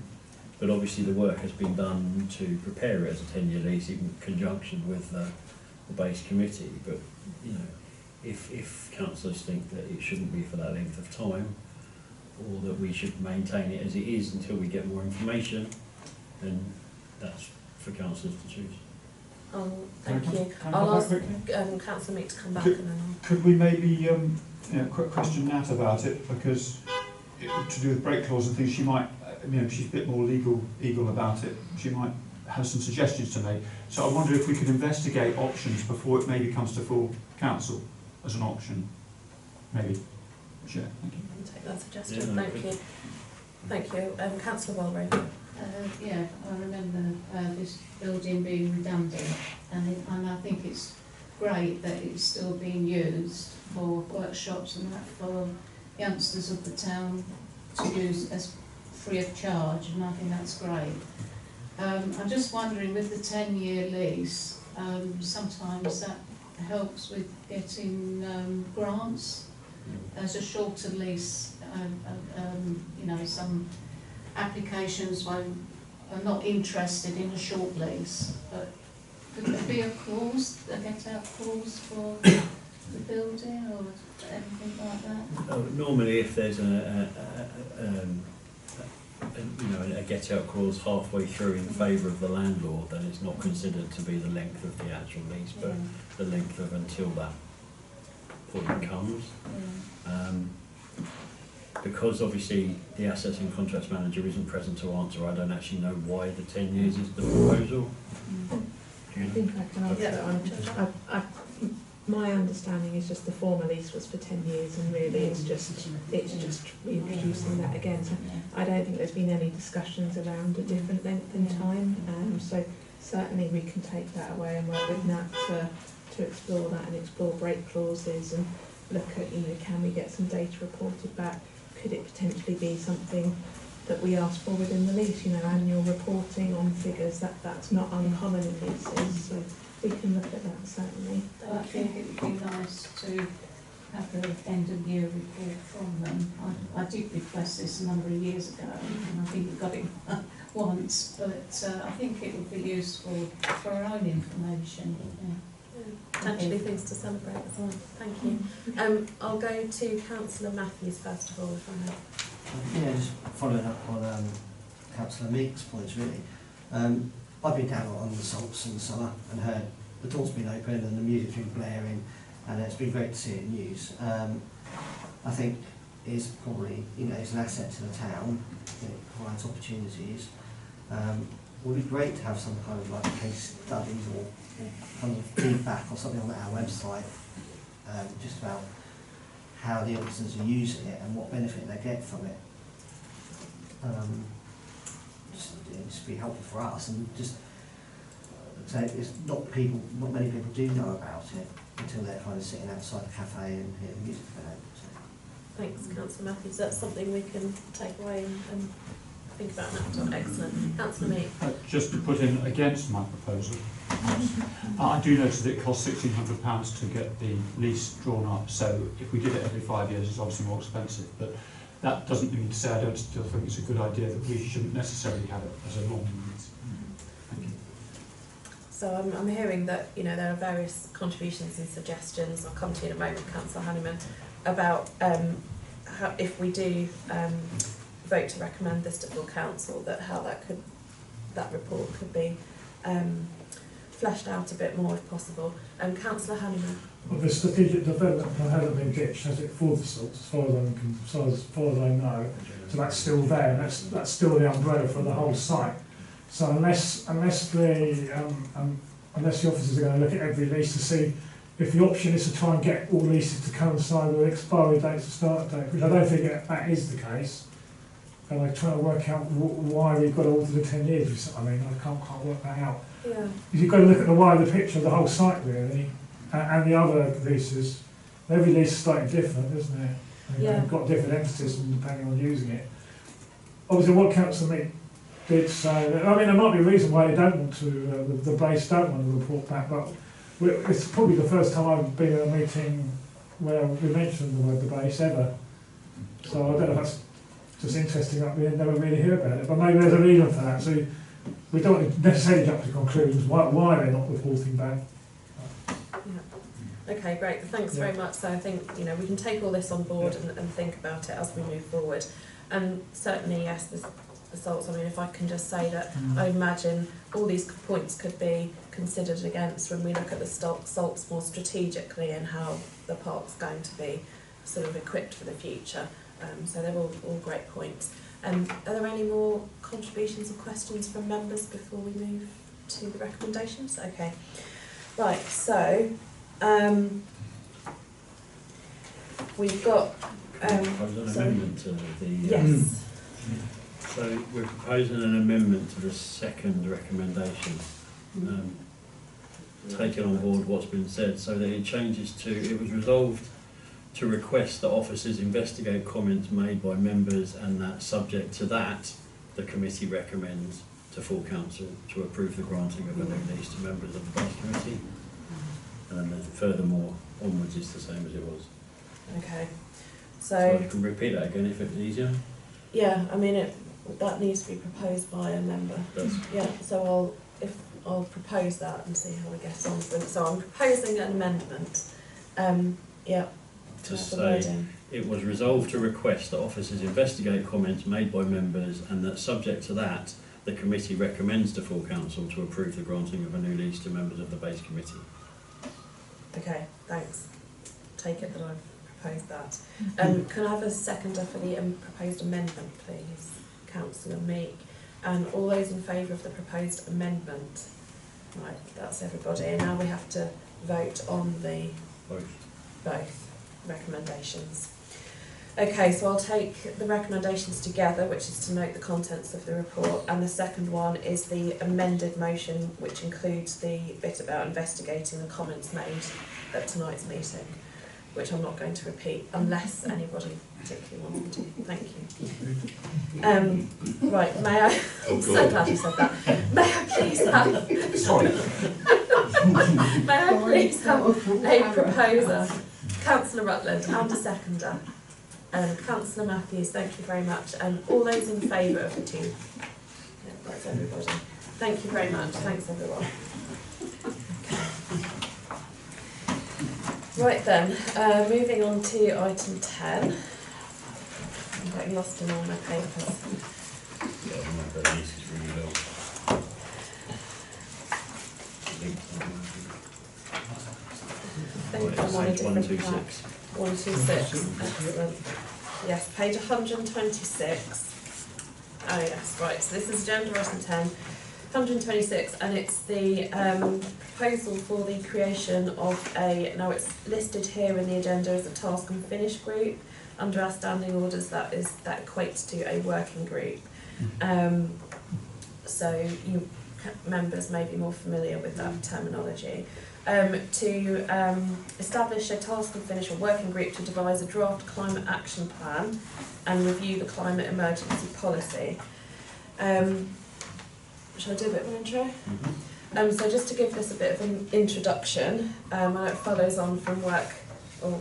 but obviously the work has been done to prepare it as a 10-year lease in conjunction with the base committee. But you know, if councillors think that it shouldn't be for that length of time, or that we should maintain it as it is until we get more information, then that's for councillors to choose. Thank you. I'll ask Councillor Meek to come back and then Could we maybe question Nat about it, because to do with break clause and things, she might, you know, she's a bit more legal about it. She might have some suggestions to make. So I wonder if we could investigate options before it maybe comes to full council as an option. Maybe. Sure. Thank you. I'll take that suggestion. Thank you. Thank you. Councillor Walray. Yeah, I remember this building being redundant, and I think it's great that it's still being used for workshops and that for youngsters of the town to use as free of charge, and I think that's great. I'm just wondering, with the 10-year lease, sometimes that helps with getting grants. As a shorter lease, you know, some applications are not interested in a short lease, but could there be a clause, a get-out clause for the building or anything like that? Normally, if there's a get-out clause halfway through in favour of the landlord, then it's not considered to be the length of the actual lease, but the length of until that point comes. Because obviously the assets and contracts manager isn't present to answer, I don't actually know why the 10 years is the proposal. I think I can answer that one. My understanding is just the former lease was for 10 years, and really it's just reintroducing that again. So I don't think there's been any discussions around a different length in time. So certainly we can take that away and work with Nat to explore that and explore break clauses and look at, you know, can we get some data reported back? Could it potentially be something that we ask for within the lease, you know, annual reporting on figures, that's not uncommon in leases, so we can look at that certainly. I think it would be nice to have an end of year report from them. I did request this a number of years ago, and I think we got it once, but I think it would be useful for our own information. Potentially things to celebrate as well. Thank you. I'll go to Councillor Matthews first of all, if I may. Yeah, just following up on Councillor Meek's points really. I've been down on the Salts in the summer and heard the door's been open and the music's been blaring, and it's been great to see it in use. I think it's probably, you know, it's an asset to the town. It provides opportunities. It would be great to have some kind of like case studies or kind of feedback or something on our website, just about how the officers are using it and what benefit they get from it. Just be helpful for us, and just say it's not many people do know about it. until they're kind of sitting outside a cafe and hearing music playing. So. Thanks, Councillor Matthews. That's something we can take away and think about now. Excellent. Councillor Meek. Just to put in against my proposal, I do notice that it costs £1,600 to get the lease drawn up, so if we did it every 5 years, it's obviously more expensive, but that doesn't mean to say I don't still think it's a good idea that we shouldn't necessarily have it as a normal lease. Thank you. So I'm hearing that, you know, there are various contributions and suggestions. I'll come to you in a moment, Councillor Hanneman, about how, if we do vote to recommend this to full council, that how that report could be fleshed out a bit more if possible. Councillor Hanneman. Well, the strategic development plan hasn't been ditched, has it, for the salt, as far as I know. So that's still there, and that's still the umbrella for the whole site. So unless the officers are going to look at every lease to see if the option is to try and get all leases to coincide with expiry dates and start date, which I don't think that is the case. And I'm trying to work out why we've got all to the 10 years. I mean, I can't work that out. Yeah. You've got to look at the wider picture of the whole site, really, and the other leases. Every lease is slightly different, isn't it? Yeah. They've got different emphasis depending on using it. Obviously, what Councillor Meek did say, that, I mean, there might be a reason why they don't want to, the base don't want to report back, but it's probably the first time I've been in a meeting where we mentioned the word the base ever. So I don't know if that's just interesting that we never really hear about it, but maybe there's a reason for that. So we don't necessarily jump to conclusions why they're not reporting back. Yeah. Okay, great. Thanks very much. So I think, you know, we can take all this on board and think about it as we move forward. And certainly, yes, the salts. I mean, if I can just say that I imagine all these points could be considered against when we look at the salts more strategically and how the park's going to be sort of equipped for the future. So they're all great points. Are there any more contributions or questions from members before we move to the recommendations? Okay. Right, so we've got... an amendment to the... Yes. So we're proposing an amendment to the second recommendation, taking on board what's been said, so that it changes to, it was resolved to request that officers investigate comments made by members, and that subject to that, the committee recommends to full council to approve the granting of a new lease to members of the Vice Committee. And then furthermore, onwards is the same as it was. Okay. So you can repeat that again if it's easier. Yeah, I mean, that needs to be proposed by a member. Yeah, so I'll propose that and see how we get on. So I'm proposing an amendment. Yeah. To say it was resolved to request that officers investigate comments made by members, and that subject to that, the committee recommends to full council to approve the granting of a new lease to members of the base committee. Okay, thanks. Take it that I've proposed that. Can I have a seconder for the proposed amendment, please? Councillor Meek. And all those in favour of the proposed amendment? Right, that's everybody. And now we have to vote on the both recommendations. Okay, so I'll take the recommendations together, which is to note the contents of the report, and the second one is the amended motion, which includes the bit about investigating the comments made at tonight's meeting, which I'm not going to repeat unless anybody particularly wants me to. Thank you. Right, may I... I'm so glad you said that. May I please have... Sorry. May I please have a proposer? Councillor Rutland, and a seconder. Councillor Matthews, thank you very much. And all those in favour of the two? Yeah, that's everybody. Thank you very much. Thanks, everyone. Right then, moving on to item 10. I'm getting lost in all my papers. I think I'm on a different pack. 126. Excellent. Yes, page 126. Oh yes, right. So this is agenda item 10, 126, and it's the proposal for the creation of a. Now it's listed here in the agenda as a task and finish group. Under our standing orders, that equates to a working group. So you members may be more familiar with that terminology. to establish a task and finish a working group to devise a draft climate action plan and review the climate emergency policy. Shall I do a bit of an intro? So just to give this a bit of an introduction, I know it follows on from work or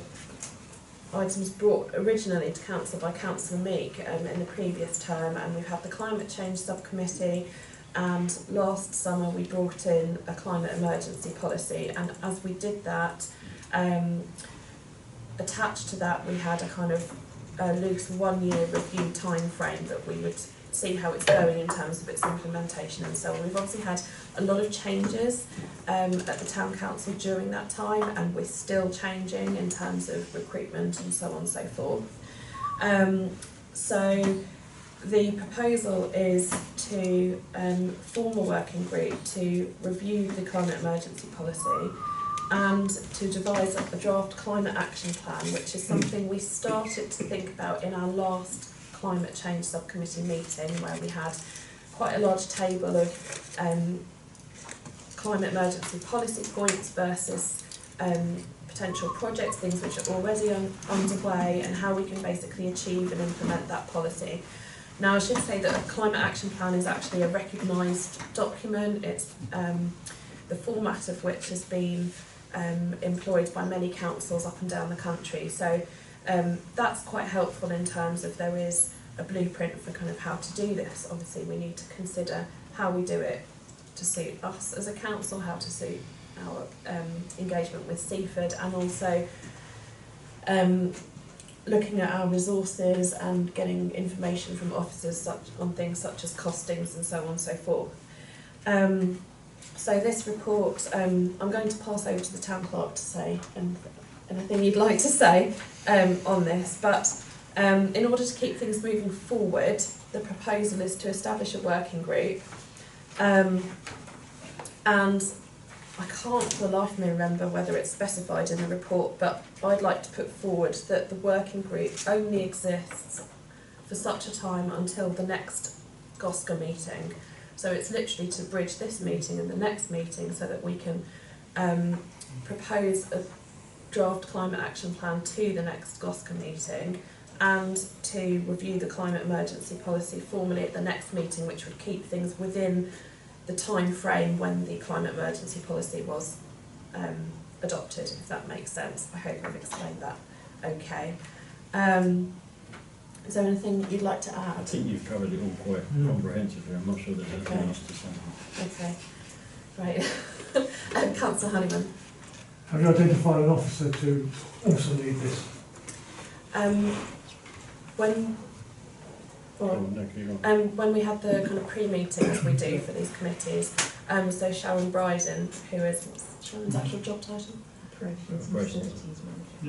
items brought originally to Council by Councillor Meek in the previous term, and we've had the Climate Change Subcommittee, and last summer we brought in a climate emergency policy, and as we did that, attached to that we had a kind of loose 1 year review time frame that we would see how it's going in terms of its implementation and so on. We've obviously had a lot of changes at the Town Council during that time, and we're still changing in terms of recruitment and so on and so forth. So the proposal is to form a working group to review the climate emergency policy and to devise a draft climate action plan, which is something we started to think about in our last Climate Change Subcommittee meeting, where we had quite a large table of climate emergency policy points versus potential projects, things which are already underway, and how we can basically achieve and implement that policy. Now, I should say that a climate action plan is actually a recognised document. It's the format of which has been employed by many councils up and down the country. So that's quite helpful in terms of there is a blueprint for kind of how to do this. Obviously, we need to consider how we do it to suit us as a council, how to suit our engagement with Seaford, and also looking at our resources and getting information from officers on things such as costings and so on and so forth. So this report, I'm going to pass over to the Town Clerk to say anything you'd like to say on this, but in order to keep things moving forward, the proposal is to establish a working group, and I can't for the life of me remember whether it's specified in the report, but I'd like to put forward that the working group only exists for such a time until the next GOSCA meeting. So it's literally to bridge this meeting and the next meeting so that we can propose a draft climate action plan to the next GOSCA meeting, and to review the climate emergency policy formally at the next meeting, which would keep things within the time frame when the climate emergency policy was adopted, if that makes sense. I hope I've explained that okay. Is there anything you'd like to add? I think you've covered it all quite comprehensively. I'm not sure there's anything else to say. Okay, right. Councillor Honeyman. Have you identified an officer to also lead this? When we had the kind of pre-meeting as we do for these committees, so Sharon Bryden, who is, what's Sharon's actual job title?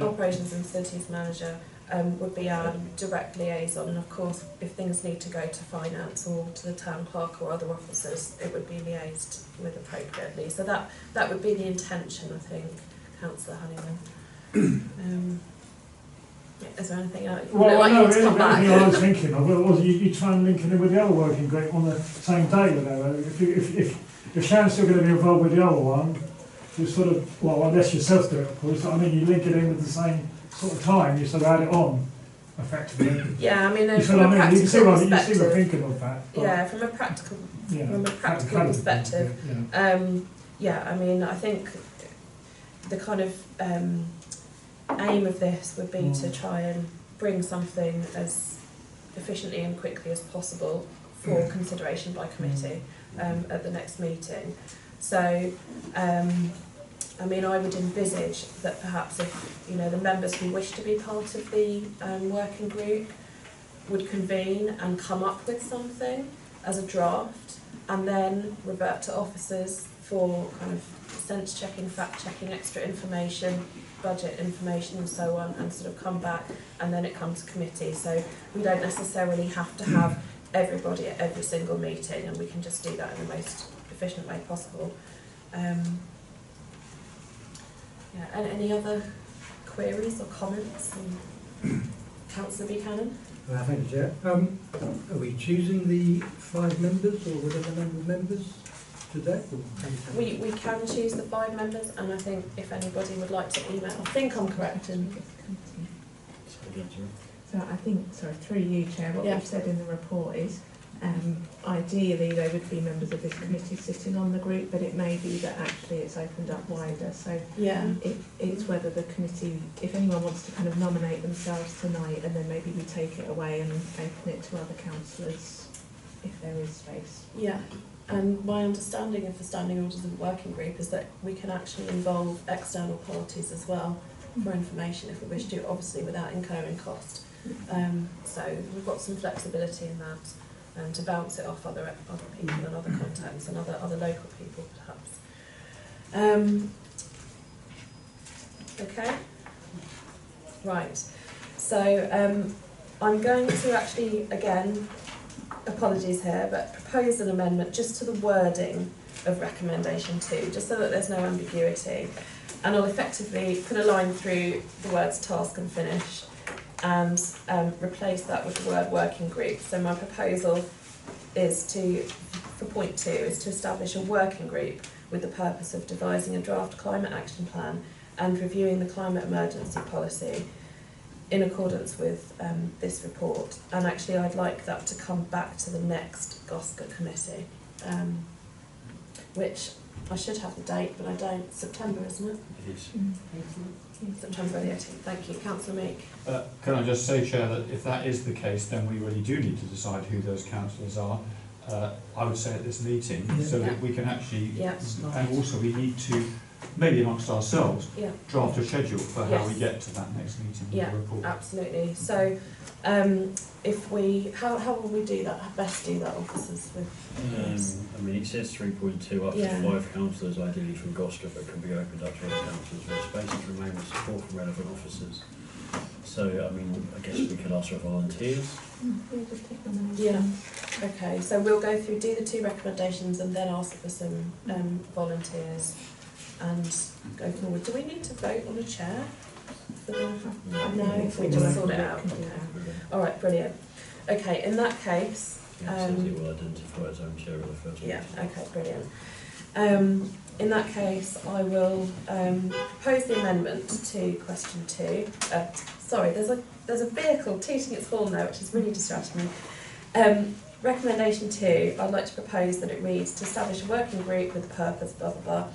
Operations and Facilities Manager, would be our direct liaison, and of course if things need to go to finance or to the Town Clerk or other officers, it would be liaised with appropriately. So that would be the intention, I think, Councillor Honeyman. Is there anything else? Well, I know, really, I was thinking of was you try and link it in with the other working group on the same day, you know. If Sharon's still going to be involved with the other one, you sort of, well, unless yourself do it, of course, I mean, you link it in with the same sort of time, you sort of add it on, effectively. Yeah, I mean, you from a practical you see what perspective, thinking of that. Yeah, from a practical perspective, yeah, I mean, I think the kind of aim of this would be to try and bring something as efficiently and quickly as possible for consideration by committee at the next meeting. So, I mean, I would envisage that perhaps if, you know, the members who wish to be part of the working group would convene and come up with something as a draft, and then revert to officers for kind of sense checking, fact checking, extra information, budget information and so on, and sort of come back, and then it comes to committee. So we don't necessarily have to have everybody at every single meeting, and we can just do that in the most efficient way possible. Yeah, and any other queries or comments? Councillor Buchanan? Thank you, Chair. Are we choosing the 5 members, or whatever number of members? today? We can choose the 5 members, and I think if anybody would like to email, I think I'm correct in. So I think, sorry, through you, Chair, what Yeah. we've said in the report is ideally they would be members of this committee sitting on the group, but it may be that actually it's opened up wider. So Yeah. it's whether the committee, if anyone wants to kind of nominate themselves tonight, and then maybe we take it away and open it to other councillors if there is space. Yeah. And my understanding of the standing orders of the working group is that we can actually involve external parties as well for information if we wish to, obviously without incurring cost. So we've got some flexibility in that, to bounce it off other people and other contacts and other local people perhaps. Okay. Right. So I'm going to actually, again, apologies here, but propose an amendment just to the wording of recommendation 2, just so that there's no ambiguity. And I'll effectively put a line through the words task and finish and replace that with the word working group. So my proposal is for point 2, is to establish a working group with the purpose of devising a draft climate action plan and reviewing the climate emergency policy in accordance with this report. And actually I'd like that to come back to the next GOSCA committee, which I should have the date, but I don't. September, isn't it? It is. September the 18th. Thank you. Councillor Meek. Can I just say, Chair, that if that is the case, then we really do need to decide who those councillors are. I would say at this meeting, so that we can actually, and also we need to, maybe amongst ourselves, draft a schedule for how we get to that next meeting with the report. Absolutely. So, if we, how will we do that? How best do that, officers? I mean, it says 3.2 up to 5 councillors, ideally from GOSCA, but can be opened up to other councillors where spaces remain with support from relevant officers. So, I mean, I guess we could ask for volunteers. Yeah. Okay. So we'll go through, do the 2 recommendations, and then ask for some volunteers, and go forward. Do we need to vote on a chair? No, we just sort it out. Okay. All right, brilliant. Okay, in that case, It will identify its own chair at the first meeting. okay, brilliant. In that case, I will propose the amendment to question 2. Sorry, there's a vehicle tooting its horn there, which is really distracting me. Recommendation 2, I'd like to propose that it reads to establish a working group with the purpose, blah, blah, blah,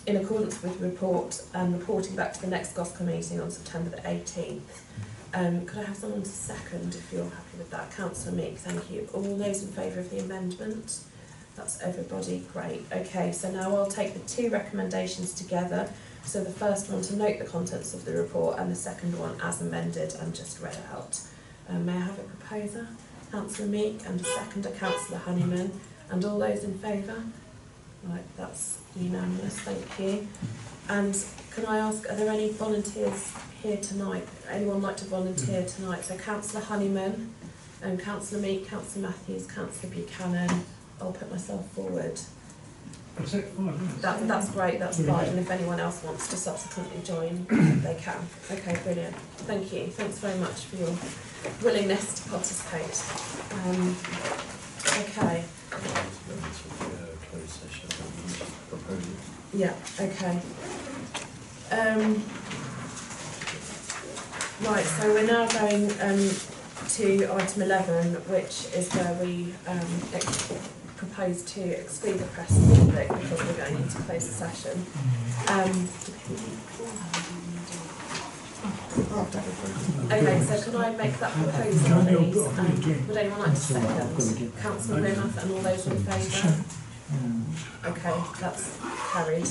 in accordance with the report and reporting back to the next GOSCA meeting on September the 18th. Could I have someone to second if you're happy with that? Councillor Meek, thank you. All those in favour of the amendment? That's everybody, great. Okay, so now I'll take the 2 recommendations together. So the first one to note the contents of the report, and the second one as amended and just read out. May I have a proposer? Councillor Meek, and a seconder, Councillor Honeyman. And all those in favour? Right, that's unanimous, thank you. And can I ask, are there any volunteers here tonight? Anyone like to volunteer tonight? So Councillor Honeyman, Councillor Meek, Councillor Matthews, Councillor Buchanan. I'll put myself forward. That's it, That's great, that's fine. And if anyone else wants to subsequently join, they can. Okay, brilliant. Thank you. Thanks very much for your willingness to participate. Okay. Yeah, okay. Right, so we're now going to item 11, which is where we propose to exclude the press and public because we're going into closed session. Okay, so can I make that proposal, please? Would anyone like to second? Councillor Grimmeth and all those in favour? Okay, that's carried.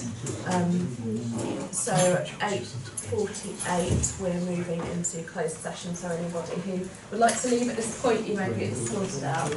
So at 8:48 we're moving into closed session, so anybody who would like to leave at this point, you may be escorted out.